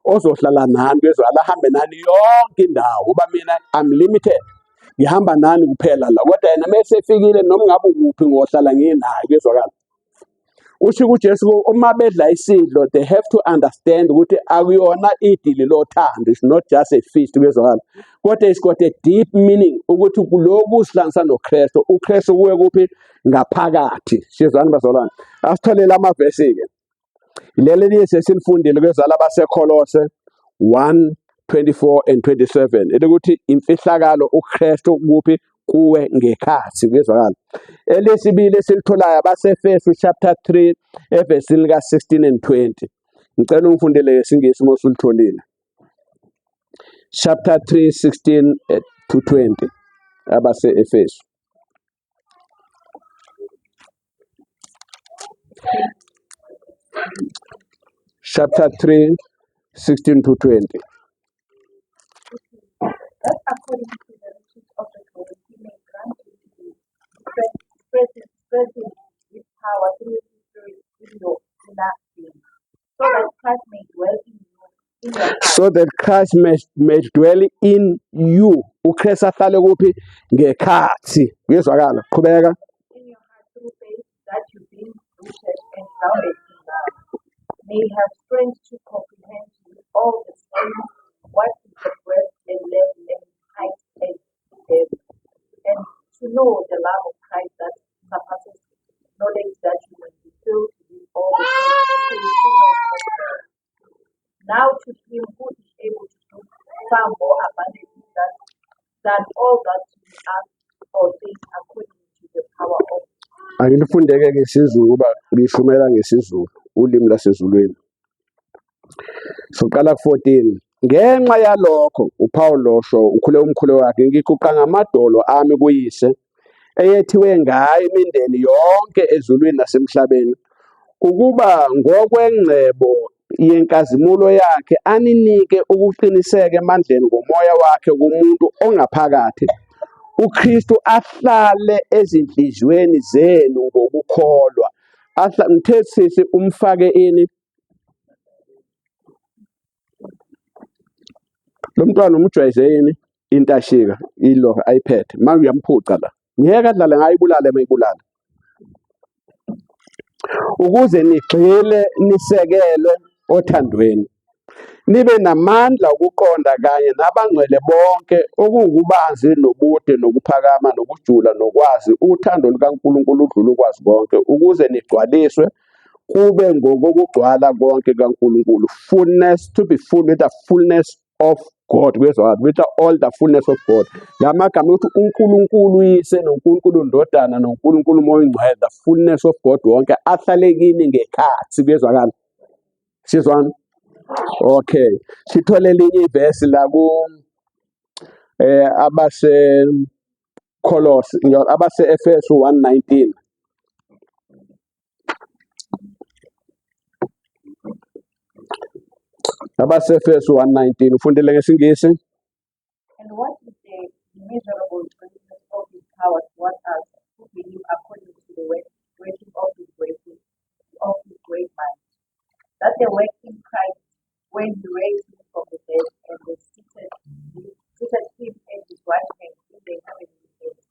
ozohlala nani, kuzwakala, ahambe nani yonke indawo ngoba mina I'm limited, ngihamba nani kuphela la. Kodwa yena mase efikile noma ngabe ukuphi ngohlala nginaye, kuzwakala. Usho uJesu uma bedla isidlo they have to understand ukuthi akuyona idili lothando, it's not just a feast, kuzwakala. Kodwa it's got a deep meaning ukuthi lokhu usihlanganisa noKristu, uKristu kuwe kuphi ngaphakathi. Sizwana bazalwane, asitholela amavesi-ke leli lisesilifundile kwezala baseKolose 1:24 and 27 elokuthi imfihlakalo uKristu kuphi kuwe ngekhathi, kuzwakala. Elesibili esilitholayo abaseFesu chapter 3 evesini lika-16 and 20. Ngicela ungifundele ngesingisi uma usulitholile. Chapter 3 16 to 20 abase-Efesu. Chapter 3 16 to 20. That according to the riches of the glory, he may grant you present with power through his spirit in your inner being, so that Christ may dwell in you, in your heart, So that Christ may dwell in you. uKristu ahlale kuphi ngekhathi, kuzwakala. Qhubeka. in your heart through faith, that you being grounded in love, may have strength to comprehend with all the saints what is the breadth and length and height and depth, and to know the love of Christ that surpasses knowledge, that you may be filled with all the fullness of God. Now to him who is able to do far more abundantly than all that we ask or think according to the power of Angilifundeke ngesizulu uba lishumela ngesizulu ulimi lasezulwini. Soqala ku-14. Ngenxa yalokho uPaul losho umkhuleko wakhe ngiguqa ngamadolo ami kuyise eyethiwe ngayo imindeni yonke ezulwini nasemhlabeni ukuba ngokwengcebo yenkazimulo yakhe aninike ukuqiniseka emandleni ngomoya wakhe kumuntu ongaphakathi uKristu ahlale ezinhliziyweni zenu ngokukholwa. Ngithethisi umfake ini lo mntwana umjwayeze yini intashika ilo ayiphethe manje uyamphuca la ngeke adlale ngayibulala mayibulala ukuze nigxile nisekelwe othandweni nibe namandla ukuqonda kanye nabangcwele bonke okungukubanzi nobude nokuphakama nokujula nokwazi uthando lukaNkulunkulu udlula ukwazi konke ukuze nigcwaliswe kube ngokugcwala konke kaNkulunkulu, fullness, to be full with the fullness of God, with all the fullness of God. Ngamagama ukuthi uNkulunkulu uyise noNkulunkulu ndodana noNkulunkulu moya oyingcwele, the fullness of God wonke ahlale kini ngekhathi. Kuyezwakala? Sizwana? Okay, sithole elinye ivesi la ku abase Colossi, abase Efesu 1:19. Abase Efesu 1:19 ufundile ngesingisi. and what is the immeasurable greatness of his power toward us who believe according to the working of his great might, that the work in Christ when he raised him from the dead and was seated him at his right hand in the heavenly place.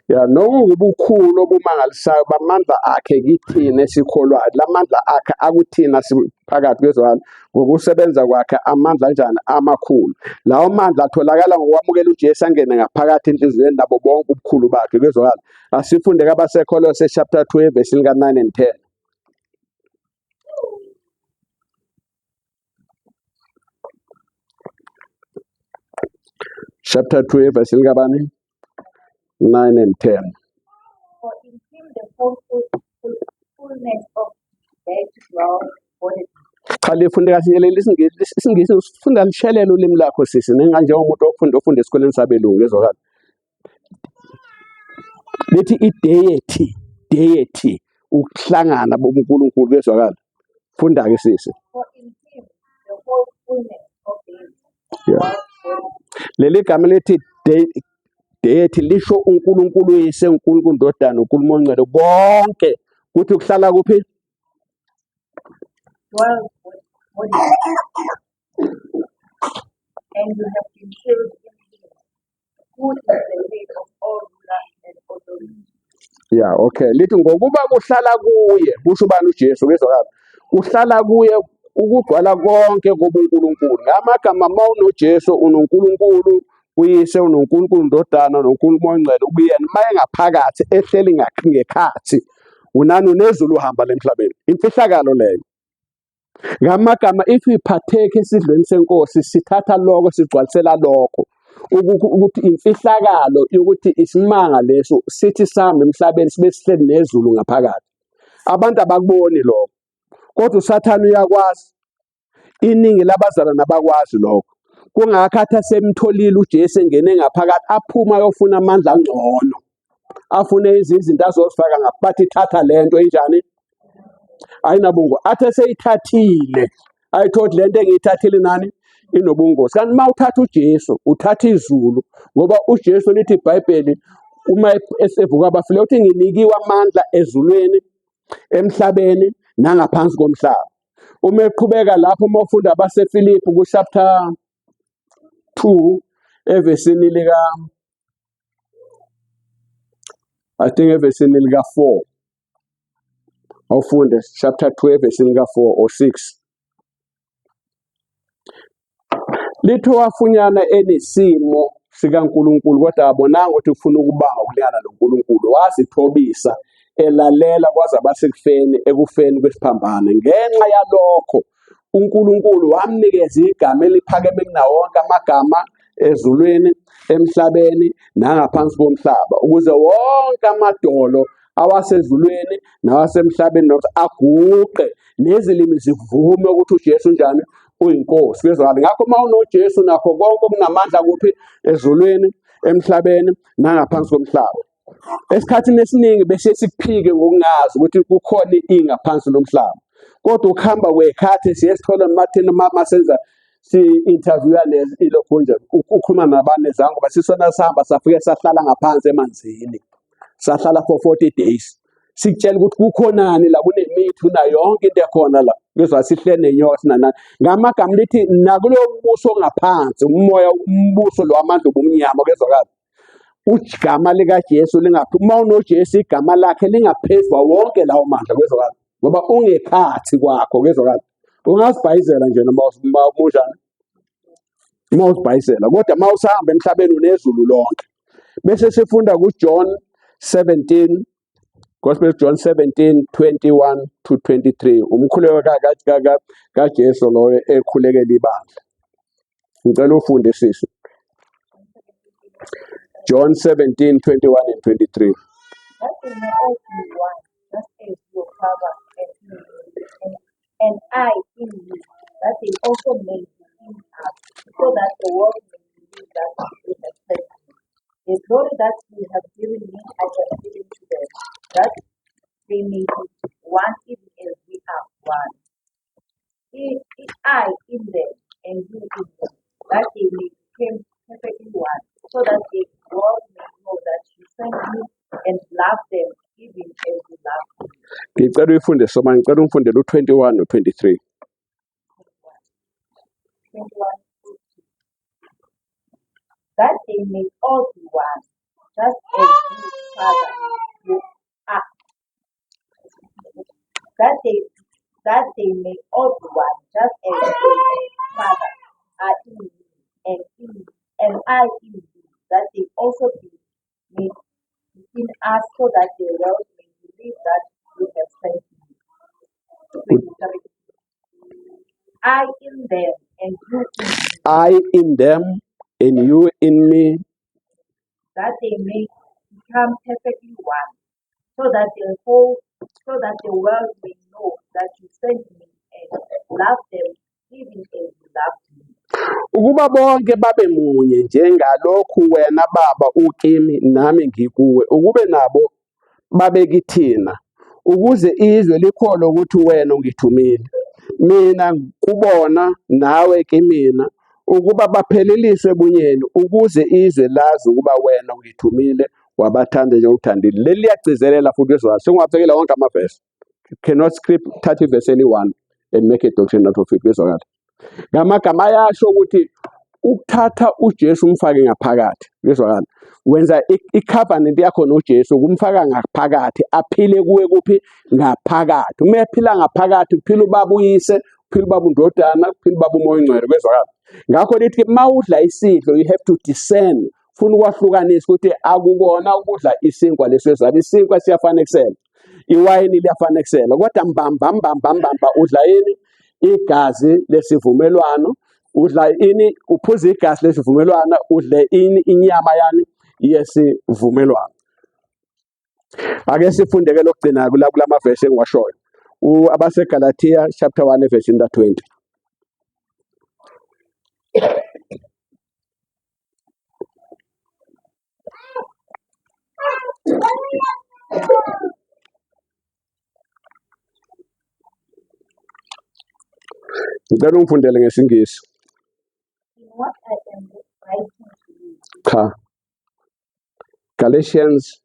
Ya nokubukhulu obumangalisayo bamandla akhe kithina esikholwayo lamandla akhe akuthina siphakathi kwezwalo ngokusebenza kwakhe amandla kanjani amakhulu lawo mandla atholakala ngokwamukela uJesu angene ngaphakathi enhliziyweni nabo bonke ubukhulu bakhe kwezwalo asifunde kabaseKolose chapter 2 verse 9 and 10. Chapter 2 verse 9 and 10. For in him the whole fullness of deity dwells bodily. Cha lifunde kahle isingisi ufunda lishelela ulimi lakho sisi njengomuntu ofunda esikoleni sabelungu ezwakala lithi deity ukuhlangana bobuNkulunkulu bezwakala funda ke sisi. For in him the whole fullness of deity Yeah. dwells bodily. Leli gama lithi deity lisho uNkulunkulu uyise uNkulunkulu ndodana uNkulunkulu ongcwele bonke kuthi ukuhlala kuphi Dwells bodily. And you have been filled in him, who is the head of all ruler and authority. yeah okay lithi ngokuba kuhlala kuye kusho ubani uJesu kezwakala kuhlala kuye ukugcwala konke kobuNkulunkulu ngamagama mawunoJesu unoNkulunkulu uyise unoNkulunkulu ndodana noNkulunkulu ongcwele ukuyena maye ngaphakathi ehleli ngekhathi unani nezulu uhamba lemhlabeni imfihlakalo leyo ngamagama if we partake esidlweni senkosi sithatha lokho sigcwalisela lokho ukuthi imfihlakalo yokuthi isimanga leso sithi sami emhlabeni sibe sihleli nezulu ngaphakathi abantu abakuboni lokho kodwa uSathane uyakwazi iningi labazalwa nabakwazi lokho kungakho athi asemtholile uJesu engene ngaphakathi aphuma ayofuna amandla angcono afune izinto azozifaka ngaphakathi thatha lento enjani ayinabungozi athi eseyithathile ayithothi lento engiyithathile nani inobungozi kanti uma uthatha uJesu uthatha izulu ngoba uJesu lithi iBhayibheli uma esevuka abafile uthi nginikiwe amandla ezulwini emhlabeni nangaphansi komhlaba uma eqhubeka lapho uma ufunda abaseFilipi ku chapter 2 evesini lika I think evesini lika 4 awufunde chapter 12 verse ka 4 or 6. Lithi wafunyana enesimo sikaNkulunkulu kodwa abonanga ukuthi ufuna ukubanga ukulingana noNkulunkulu, wazithobisa elalela kwaze abasekufeni ekufeni kwesiphambano. Ngenxa yalokho uNkulunkulu wamnikeza igama eliphakeme kunawo wonke amagama ezulwini, emhlabeni nangaphansi komhlaba, ukuze wonke amadolo awasezulwini nawasemhlabeni aguqe nezilimi zivume ukuthi uJesu njani uyinkosi. Kezwakala ngakho uma unoJesu nakho konke okunamandla kuphi ezulwini, emhlabeni nangaphansi komhlaba. Esikhathini esiningi bese sikuphike ngokungazi ukuthi kukhona ingaphansi lomhlaba, kodwa ukuhamba kwekhathi siyesithola mathina masenza si-interviewa ilokho nje ukukhuluma nabanye zangu ngoba sisona sihamba safike sahlala ngaphansi emanzini, sahlala for 40 days sikutshela ukuthi kukhonani la, kunemithi kunayo yonke into ekhona la. Bezwa sihle nenyoka sinana ngamagama lithi nakulo mbuso ngaphansi umoya umbuso lo amandla obumnyama. Kezwakala igama likaJesu lingaphi, uma unoJesu igama lakhe lingaphezwa wonke lawo mandla. Kezwakala ngoba ungekhathi kwakho. Kezwakala ungazibhayizela nje noma unjani, uma uzibhayizela kodwa uma usahamba emhlabeni unezulu lonke. Bese sifunda kuJohn 17, Gospel John 17:21 to 23, umkhuleko kaJesu lo ekhulekela ibandla. Ngicela ufunde sisi. John 17:21 and 23. That they may all be one, just as your Father has in me, and I in you, that they also may be in us, so that the world may believe that you have sent me. The glory that you have given me, I have given to them, that they may be one even as we are one. I in them, and you in them, that they may become perfectly one, so that the world may know that you sent me and love them even as you love me. Ngicela uyifunde soma, ngicela ungifundele u21 no23. 21. That they may all be one, just as you, Father, you are. That they may all be one, just as you, Father, are in me, and I in you, that they also be in us, so that the world may believe that you have sent me. 23. I in them, and you in me, I in them and you in me, that they may become perfectly one, so that the world may know that you sent me and love them even as you loved me. ukuba bonke babe munye njengalokhu wena Baba ukimi nami ngikuwe, ukube nabo babe kithina, ukuze izwe likholwe ukuthi wena ungithumile, mina kubona nawe kimina, ukuba bapheleliswe ebunyeni, ukuze izwe lazi ukuba wena ungithumile wabathanda njengokuthandile. Leli liyagcizelela futhi Kezwakala, sengingaphelekela wonke amavesi. Cannot script 30 verse anyone and make a doctrine out of it. Kezwakala ngamagama ayasho ukuthi ukuthatha uJesu umfake ngaphakathi. Kezwakala wenza i-covenant yakho noJesu ukumfaka ngaphakathi, aphile kuwe kuphi ngaphakathi. Uma ephila ngaphakathi uphila ubaba uyise, uphila ubaba undodana, uphila ubaba umoya ongcwele. Kezwakala ngakho lithi uma udla isidlo you have to discern, funa ukwahlukanisa ukuthi akukona ukudla isinkwa lesizalo. Isinkwa siyafanekisela, iwayini liyafanekisela, kodwa mbamba udla yini? Igazi lesivumelwano. Udla ini? Uphuza igazi lesivumelwano, udle ini? Inyama yani yesivumelwano. Ake sifundeke lokugcina kula verse engiwashoyo, abaseGalatia chapter 1 verse 20. Ngicela ungifundele ngesingisi. In what I am writing to you, Cha. Galatians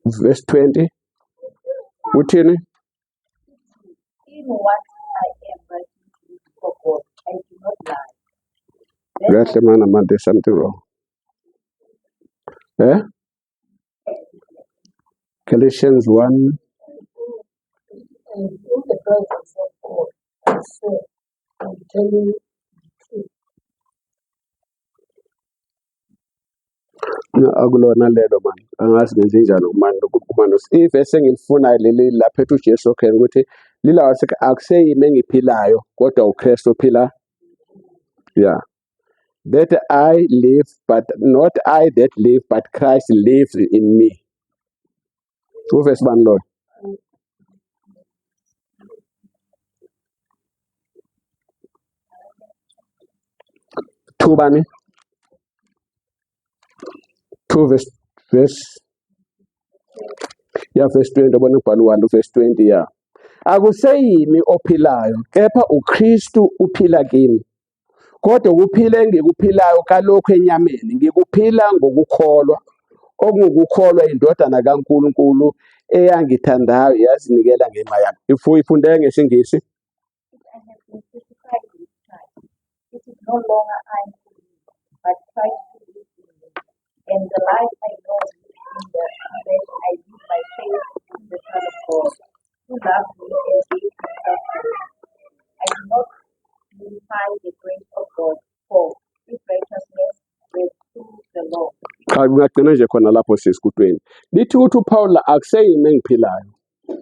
verse 20. Uthini? in what I am writing to you before God, I do not lie. Kahle man, there's something wrong. Galatians 1. So, I'm telling you the truth. akulona lelo mani angazi ngenze njani kumani ivesi engilifunayo leli lapha ethi uJesu khona ukuthi lilawa akuseyimi engiphilayo kodwa uKristu ophila yeah that I live but not I that live but Christ lives in me uvesi bani loyo thubani 2 verse ya verse 20 ubona ubhalo 1 verse 20 ya akuseyimi ophilayo kepha uKristu uphila kimi kodwa ukuphila engikuphilayo kalokho enyameni ngikuphila ngokukholwa okungukukholwa indodana kaNkulunkulu eyangithandayo yazinikela ngenxa yami ifundeke ngesingisi If I have been crucified with Christ, it is no longer I who live, but Christ who lives in me. And the life I know in the flesh, I live by faith in the Son of God, who loved me and gave himself for me. I do not glorify the grace of God, for his righteousness were through the law. cha ngingagcina nje khona lapho sesikutweni lithi ukuthi uPaul akuseyimi engiphilayo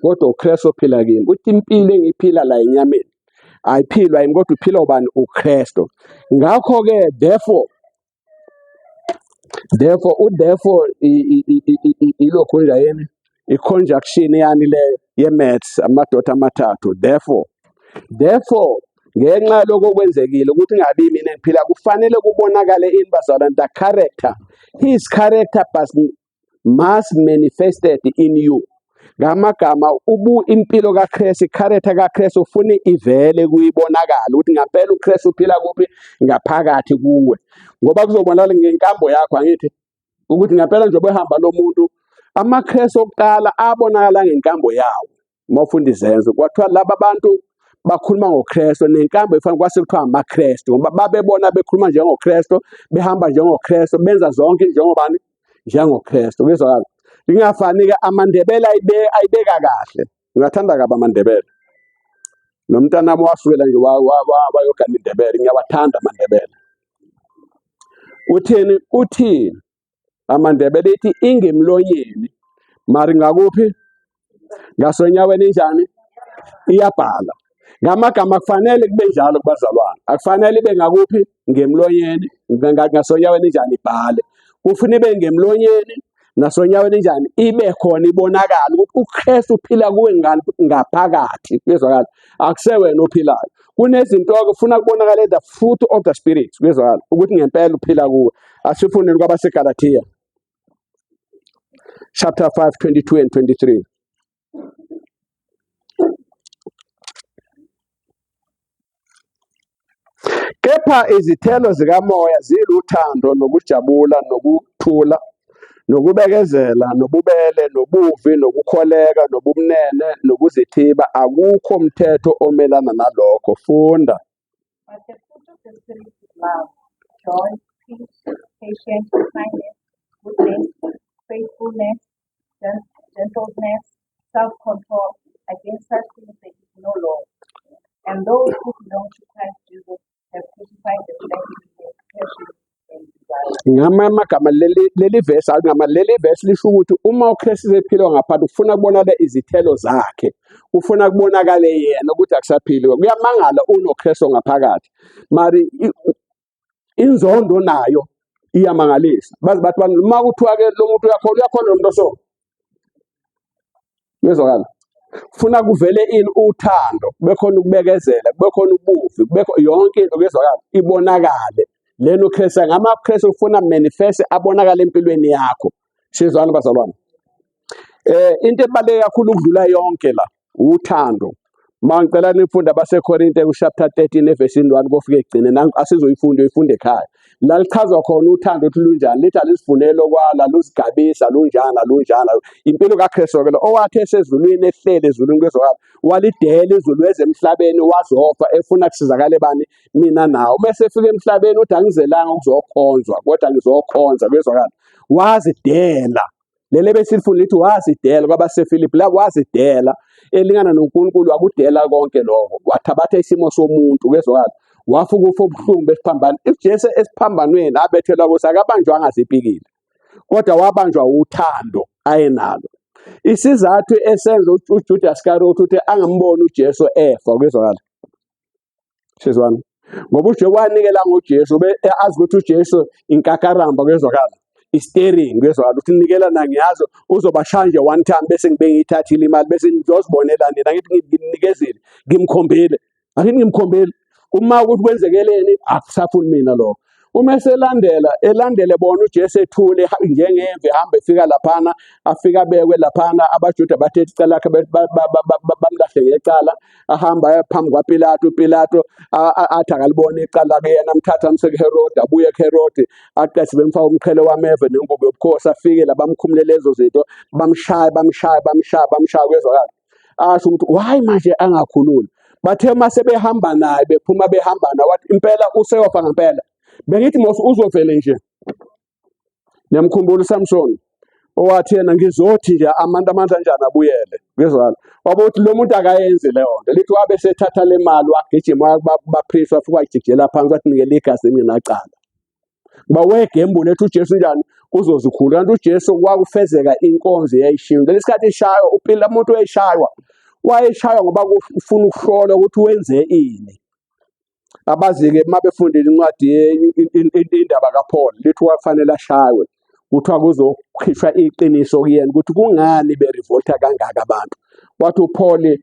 kodwa uKristu ophila kimi uthi impilo engiphila la enyameni ayiphilwa yimi kodwa uphila ubani uKristu ngakho ke therefore ilokho nje yini i-conjunction yani le ye-maths amadoda amathathu therefore ngenxa lokho kwenzekile ukuthi ngabi mina ngiphila kufanele kubonakale ini bazalwane the character his character must manifested in you ngamagama impilo kaKristu i-character kaKristu ufuna ivele kuyibonakala ukuthi ngempela uKristu uphila kuphi ngaphakathi kuwe ngoba kuzobonakala ngenkambo yakho angithi ukuthi ngempela njengoba ehamba nomuntu amaKristu okuqala abonakala ngenkambo yawo mawufunda izenzo kwathiwa laba bantu bakhuluma ngoKristu nenkambo efanele kwase kuthiwa amaKristu ngoba babebona bekhuluma njengoKristu behamba njengoKristu benza zonke njengobani njengoKristu kuzwakala ingafani-ke amandebele ayibeka kahle ngingathanda kabi amandebele nomntana wami wasukela nje wayogana indebele ngiyawathanda amandebele uthini amandebele ithi ingemlonyeni mari ngakuphi ngasonyaweni injani iyabhala ngamagama kufanele kube njalo kubazalwane akufanele ibe ngakuphi ngemlonyeni ngasonyaweni injani ibhale ufuna ibe ngemlonyeni nasonyaweni njani ibe khona ibonakala ukuthi uKristu uphila kuwe ngaphakathi kuzwakala akusewena ophilayo kunezinto okufuna kubonakala the fruit of the spirit kuzwakala ukuthi ngempela uphila kuwe asifundeni kwabaseGalatia chapter 5 22 and 23 kepha izithelo zikamoya ziluthando nokujabula nokuthula nokubekezela nobubele nobuvi nokukholeka nobumnene nokuzithiba akukho mthetho omelana nalokho funda But the fruit of the Spirit is love, joy, peace, patience, kindness, goodness, faithfulness, gentleness, self-control. Against such things there is no law. And those who belong to Christ Jesus have crucified the flesh with its passions and desires. ngamagama leli verse leli verse lisho ukuthi uma uKristu ephila ngaphakathi ufuna kubonakala izithelo zakhe ufuna kubonakale yena ukuthi akusaphili kuyamangala unoKristu ngaphakathi mari inzondo nayo iyamangalisa bazi bathi uma kuthiwa ke lo muntu uyakholwa umuntu so bezwakala funa kuvele ini uthando bekhona ukubekezela bekhona ubuvi yonke into bezwakala ibonakale lena uKristu ngamaKristu ufuna manifest abonakala empilweni yakho sizwana bazalwane into ebaleke kakhulu ukudlula yonke la uthando mangicela nifunda baseKorinte chapter 13 verse 1 kofike egcine nanku asizoyifunda uyifunde ekhaya la lichazwa khona uthando ukuthi lunjani lithi alisivunelo kwala luzigabisa lunjana impilo kaKristu ke lo owathi esezulwini ehlele ezulwini kwezwakala walidela izulu ezemhlabeni wazofa efuna kusizakale bani mina nawe bese efika emhlabeni uthi angizelanga ukuzokhonzwa kodwa ngizokhonza kwezwakala wazidela lele besilifuna lithi wazidela kwabaseFilipi, la wazidela elingana noNkulunkulu wakudela konke lokho, wathabatha isimo somuntu kezwakala, wafuka ufa obuhlungu besiphambano. uJesu esiphambanweni abethelwa kuso akabanjwanga zipikile, kodwa wabanjwa uthando ayenalo. Isizathu esenza uJudas Iscariot ukuthi angamboni uJesu efa kezwakala, sizwana, ngoba uJesu wanikela ngoJesu azi ukuthi uJesu inkakaramba kezwakala, i-steering kezwakala, ukuthi nikela nangiyazo uzobashaya nje one time bese ngibe ngiyithathile imali bese ngizozibonela nina, ngithi ngimnikezile ngimkhombile, akithi ngimkhombile. Uma ukuthi kwenzekeleni akusafuni mina lokho. Uma elandele bona uJesu ethule njengemvu ehamba efika laphana, afika abekwe laphana, abaJuda bathethe icala lakhe bamlahle ngecala, ahamba phambi kwaPilato. uPilato athi akalibona icala lakhe, yena amthatha amse kuHerodi, abuye kuHerodi, aqede bemfaka umqhele wameve nengubo yobukhosi, afike la bamkhumule lezo zinto, bamshaya kezwakala. Asho ukuthi why manje angakhululi. Bathe mase behamba naye bephuma behamba naye, wathi impela useyofa ngempela. Bengithi mos uzovele nje. Ngiyamkhumbula uSamson owathi yena ngizothi nje amandla njani abuyele ngezwala. Wabuthi lo muntu akayenzi leyo nto. Lithi wabe sethatha le mali wagijima bapriest wafika wajikela phansi wathi nikele igazi mina naqala. Kuba wegembule ethi uJesu njani uzozikhulula. Kanti uJesu wakufezeka inkonzo eyayishiwo. Lesikhathi ishaywa uPilato umuntu wayeshaywa. Wayeshaywa ngoba ufuna ukuhlola ukuthi wenze ini. Abazi-ke uma befundile incwadi indaba kaPaul lithi wafanele ashaywe, kuthiwa kuzokhishwa iqiniso kuyena ukuthi kungani berevolta kangaka abantu. Wathi uPaul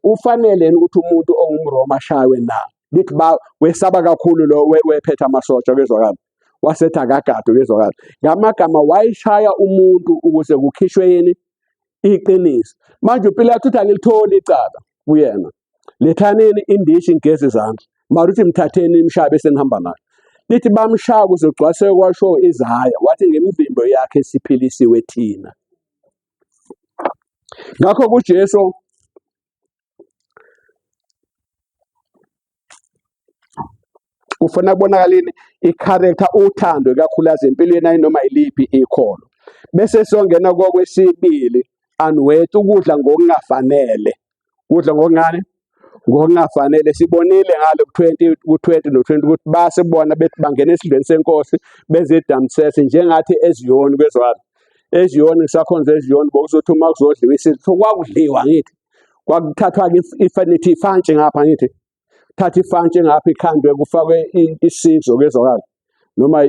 ufanele ukuthi umuntu ongumRoma ashaywe na. Lithi wesaba kakhulu lo wephethe amasotsha kezwakala, wasethi akagadwe kezwakala. Ngamagama wayishaya umuntu ukuze kukhishwe yini iqiniso. Manje uPilato uthi angilitholi icala kuyena, lethaneni indishi ngigeze izandla, maruthi mthatheni imshaya bese nihamba naye. Lithi bamshaya kuze kugcwase kwasho Isaya, wathi ngemivimbo yakhe siphilisiwe thina. Ngakho kuJesu kufuna kubonakaleni i-character, uthando kakhulukazi empilweni ayinoma iliphi ikholo. Bese siyongena kokwesibili, unworthy, ukudla ngokungafanele. Kudla ngokungani? Ngokungafanele. Sibonile ngalo ku-20 no-20 ukuthi base bona bethi bangena esidlweni senkosi bezidamsese njengathi eZiyoni kezwala. eZiyoni ngisakhonza eZiyoni bokuzothi uma kuzodliwa isidlo kwakudliwa ngithi. Kwakuthathwa-ke ifanithi ifantshi ngapha ngithi. Thatha ifantshi ngapha ikhandwe kufakwe isizwe kezwakala. Noma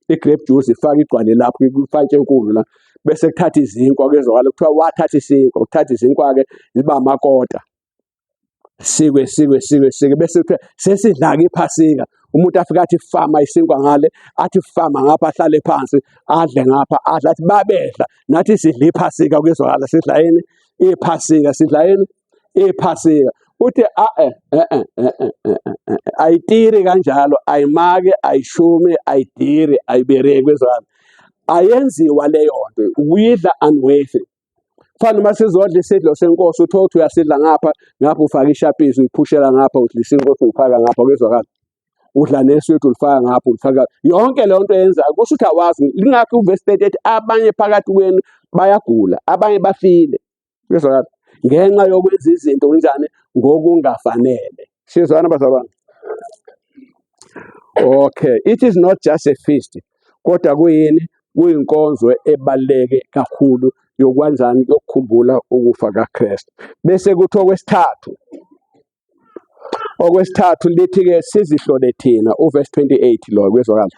i-grape juice ifake igcwale lapho ifantshi enkulu la. Bese kuthatha izinkwa kezwakala, kuthiwa wathatha isinkwa, ukuthatha izinkwa-ke ziba amakota. Sikwe bese kuthiwa sesidla-ke iphasika. Umuntu afika athi fama isinkwa ngale, athi fama ngapha ahlale phansi, adle ngapha, adla athi babedla. Nathi sidla iphasika kezwakala, sidla yini? Iphasika, sidla yini? Iphasika. Uthi ayitiri kanjalo, ayimake, ayishume, ayidiri, ayibereki kezwakala. Ayenziwa leyo nto, uyidla unworthy. Fana uma sizodla isidlo senkosi uthola ukuthi uyasidla ngapha ufaka ishapisi uyiphushela ngapha, udla isinkwa uyifaka ngapha kezwakala. Udla neswethu ulifaka ngapha ulifaka. Yonke leyo nto yenzayo kusho ukuthi awazi. Lingakho uverse 38 abanye phakathi kwenu bayagula, abanye bafile kezwakala ngenxa yokwenza izinto kanjani ngokungafanele. Sizwana bazalwane? Okay, it is not just a feast, kodwa kuyini? Kuyinkonzo ebaluleke kakhulu yokwanzani yokukhumbula ukufa kaKristu. Bese kuthi okwesithathu lithi-ke sizihlole thina, uverse 28 lo kwezwakala.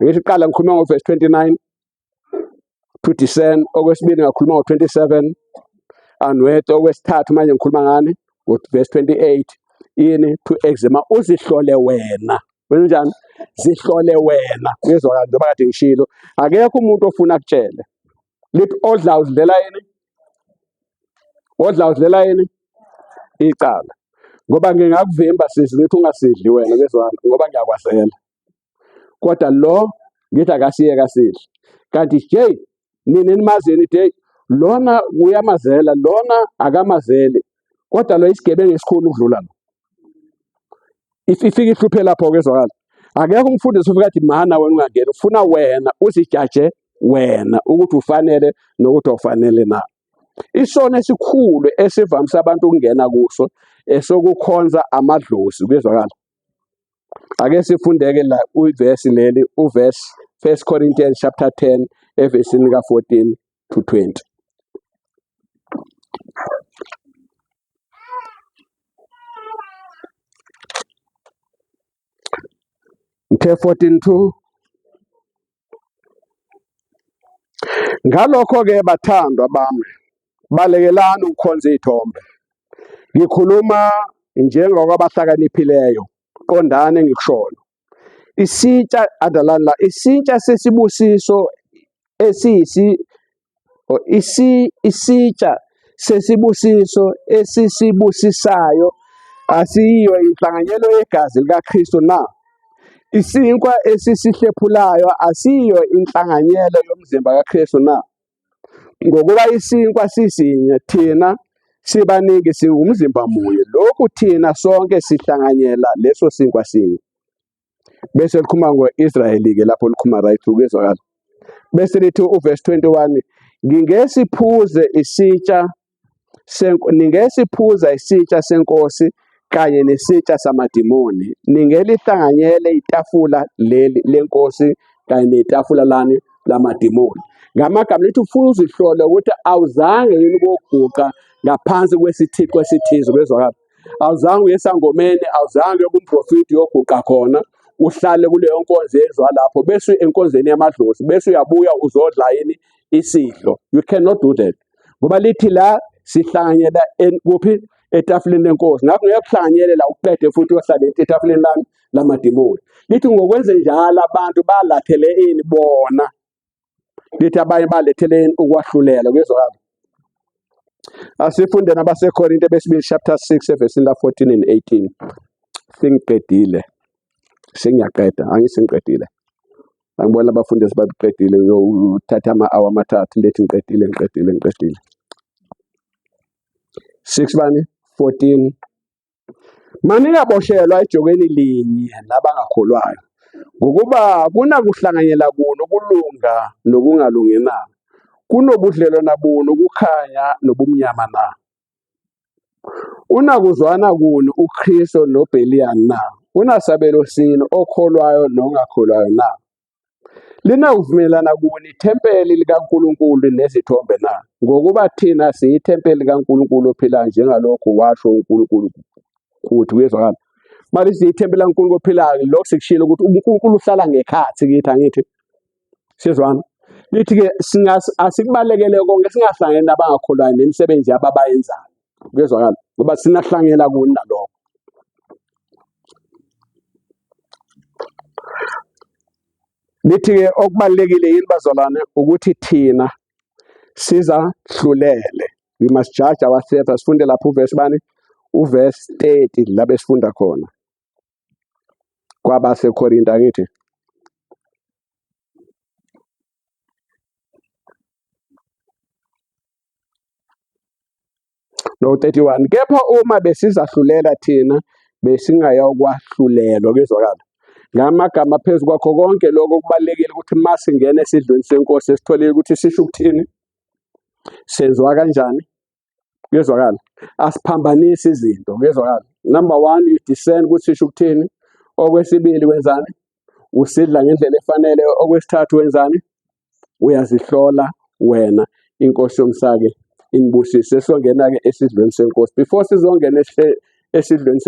Ngithi qala ngikhuluma ngoverse 29 to discern, okwesibili ngakhuluma ngo-27, unworthy. Okwesithathu manje ngikhuluma ngani? Verse 28 yini? To examine, uzihlole wena. Wenjani? Zihlole wena kwezwakala, njengoba kade ngishilo. Akekho umuntu ofuna kutshele. Lithi odla uzidlela yini? Odla uzidlela yini? Icala. Ngoba ngingakuvimba sisi ngithi ungasidli wena kezwakala ngoba ngiyakwazela. Kodwa lo ngithi akasiye kasidli. Kanti nje nina enimazini ithi lona uyamazela, lona akamazeli. Kodwa lo isigebengu esikhulu ukudlula lo. Ifika ihluphe lapho kezwakala. Akekho umfundisi ufika athi mana wena ungangena, ufuna wena uzijaje wena ukuthi ufanele nokuthi awufanele na. Isono esikhulu esivamise abantu ukungena kuso esokukhonza amadlozi, kuyezwakala. Ake sifundeke la ivesi leli, uverse 1 Corinthians chapter 10 evesini ka-14 to 20. Mthe 14:2. Ngalokho-ke bathandwa bami, balekelani ukukhonza iy'thombe. Ngikhuluma njengokwabahlakaniphileyo, qondani engikushoyo. Isitsha adalala, isitsha sesibusiso isitsha sesibusiso esisibusisayo asiyiyo inhlanganyelo yegazi likaKristu na. Isinkwa esisihlephulayo asiyiyo inhlanganyelo yomzimba kaKristu na. Ngokuba isinkwa sisinye, thina sibaningi singumzimba munye, lokhu thina sonke sihlanganyela leso sinkwa sinye. Bese likhuluma ngo-Israyeli-ke lapho likhuluma right through, kuyezwakala. Bese lithi uverse 21, ningesiphuza isitsha senkosi kanye nesitsha samadimoni, ningelihlanganyele itafula leli lenkosi kanye netafula lani lamadimoni. Ngamagama lithi ufuna uzihlole ukuthi awuzange yini ukuguqa ngaphansi kwesithixo esithize, kuyezwakala. Awuzange uye esangomeni, awuzange kumprofiti yoguqa khona, uhlale kuleyo nkonzo ezwa lapho, bese enkonzweni yamadlozi, bese uyabuya uzodla yini isidlo. You cannot do that. Ngoba lithi la sihlanganyela kuphi? Etafuleni lenkosi. Ngakho ngeke kuhlanganyelela uqede futhi uyohlala etafuleni lami lamadimoni. Lithi ngokwenze njalo abantu balathele ini bona. Lithi abanye baletheleni ukwahlulela, kuyezwakala. Asifunde nabaseKorinte besibili chapter 6 evesini la-14 and 18. Sengiqedile. Sengiyaqeda, angisengiqedile. Angibona abafundisi babiqedile, uthatha ama-hour amathathu lethi ngiqedile. 6 bani? 14. Maningaboshelwa ejokeni linye nabangakholwayo, ngokuba kunakuhlanganyela kuno ukulunga nokungalungi na, kunobudlelwano buno ukukhanya nobumnyama na, unakuzwana kuno uKristu noBelial na, unasabelo sini okholwayo nongakholwayo na, linakuvumelana kuni ithempeli likaNkulunkulu nezithombe na, ngokuba thina siyithempeli likaNkulunkulu ophilayo njengalokho washo uNkulunkulu kuthi, kuyezwakala. Manje siyithempeli likaNkulunkulu ophilayo, lokho sikushilo ukuthi uNkulunkulu uhlala ngekhathi kithi, angithi? Sizwana. Lithi-ke asikubalekele konke singahlangani nabangakholwayo nemisebenzi yabo abayenzayo, kuyezwakala, ngoba sinahlangela kuni nalokho. Lithi-ke okubalulekile yini bazalwane ukuthi thina sizahlulele. We must judge ourselves. Asifunde lapho uverse bani? Uverse 30 la besifunda khona. KwabaseKorinte, angithi? No 31. Kepha uma besizahlulela thina besingaya ukwahlulelwa, kuyezwakala. Ngamagama phezu kwakho konke lokho kubalulekile ukuthi masingena esidlweni senkosi esitholile ukuthi sisho ukuthini, senziwa kanjani, kuyezwakala. Asiphambanisi izinto, kuyezwakala. Number 1, you discern ukuthi sisho ukuthini. Okwesibili wenzani? Usidla ngendlela efanele. Okwesithathu wenzani? Uyazihlola wena. Inkosi yomsake inibusise. Songena-ke esidlweni senkosi. Before sizongena esidlweni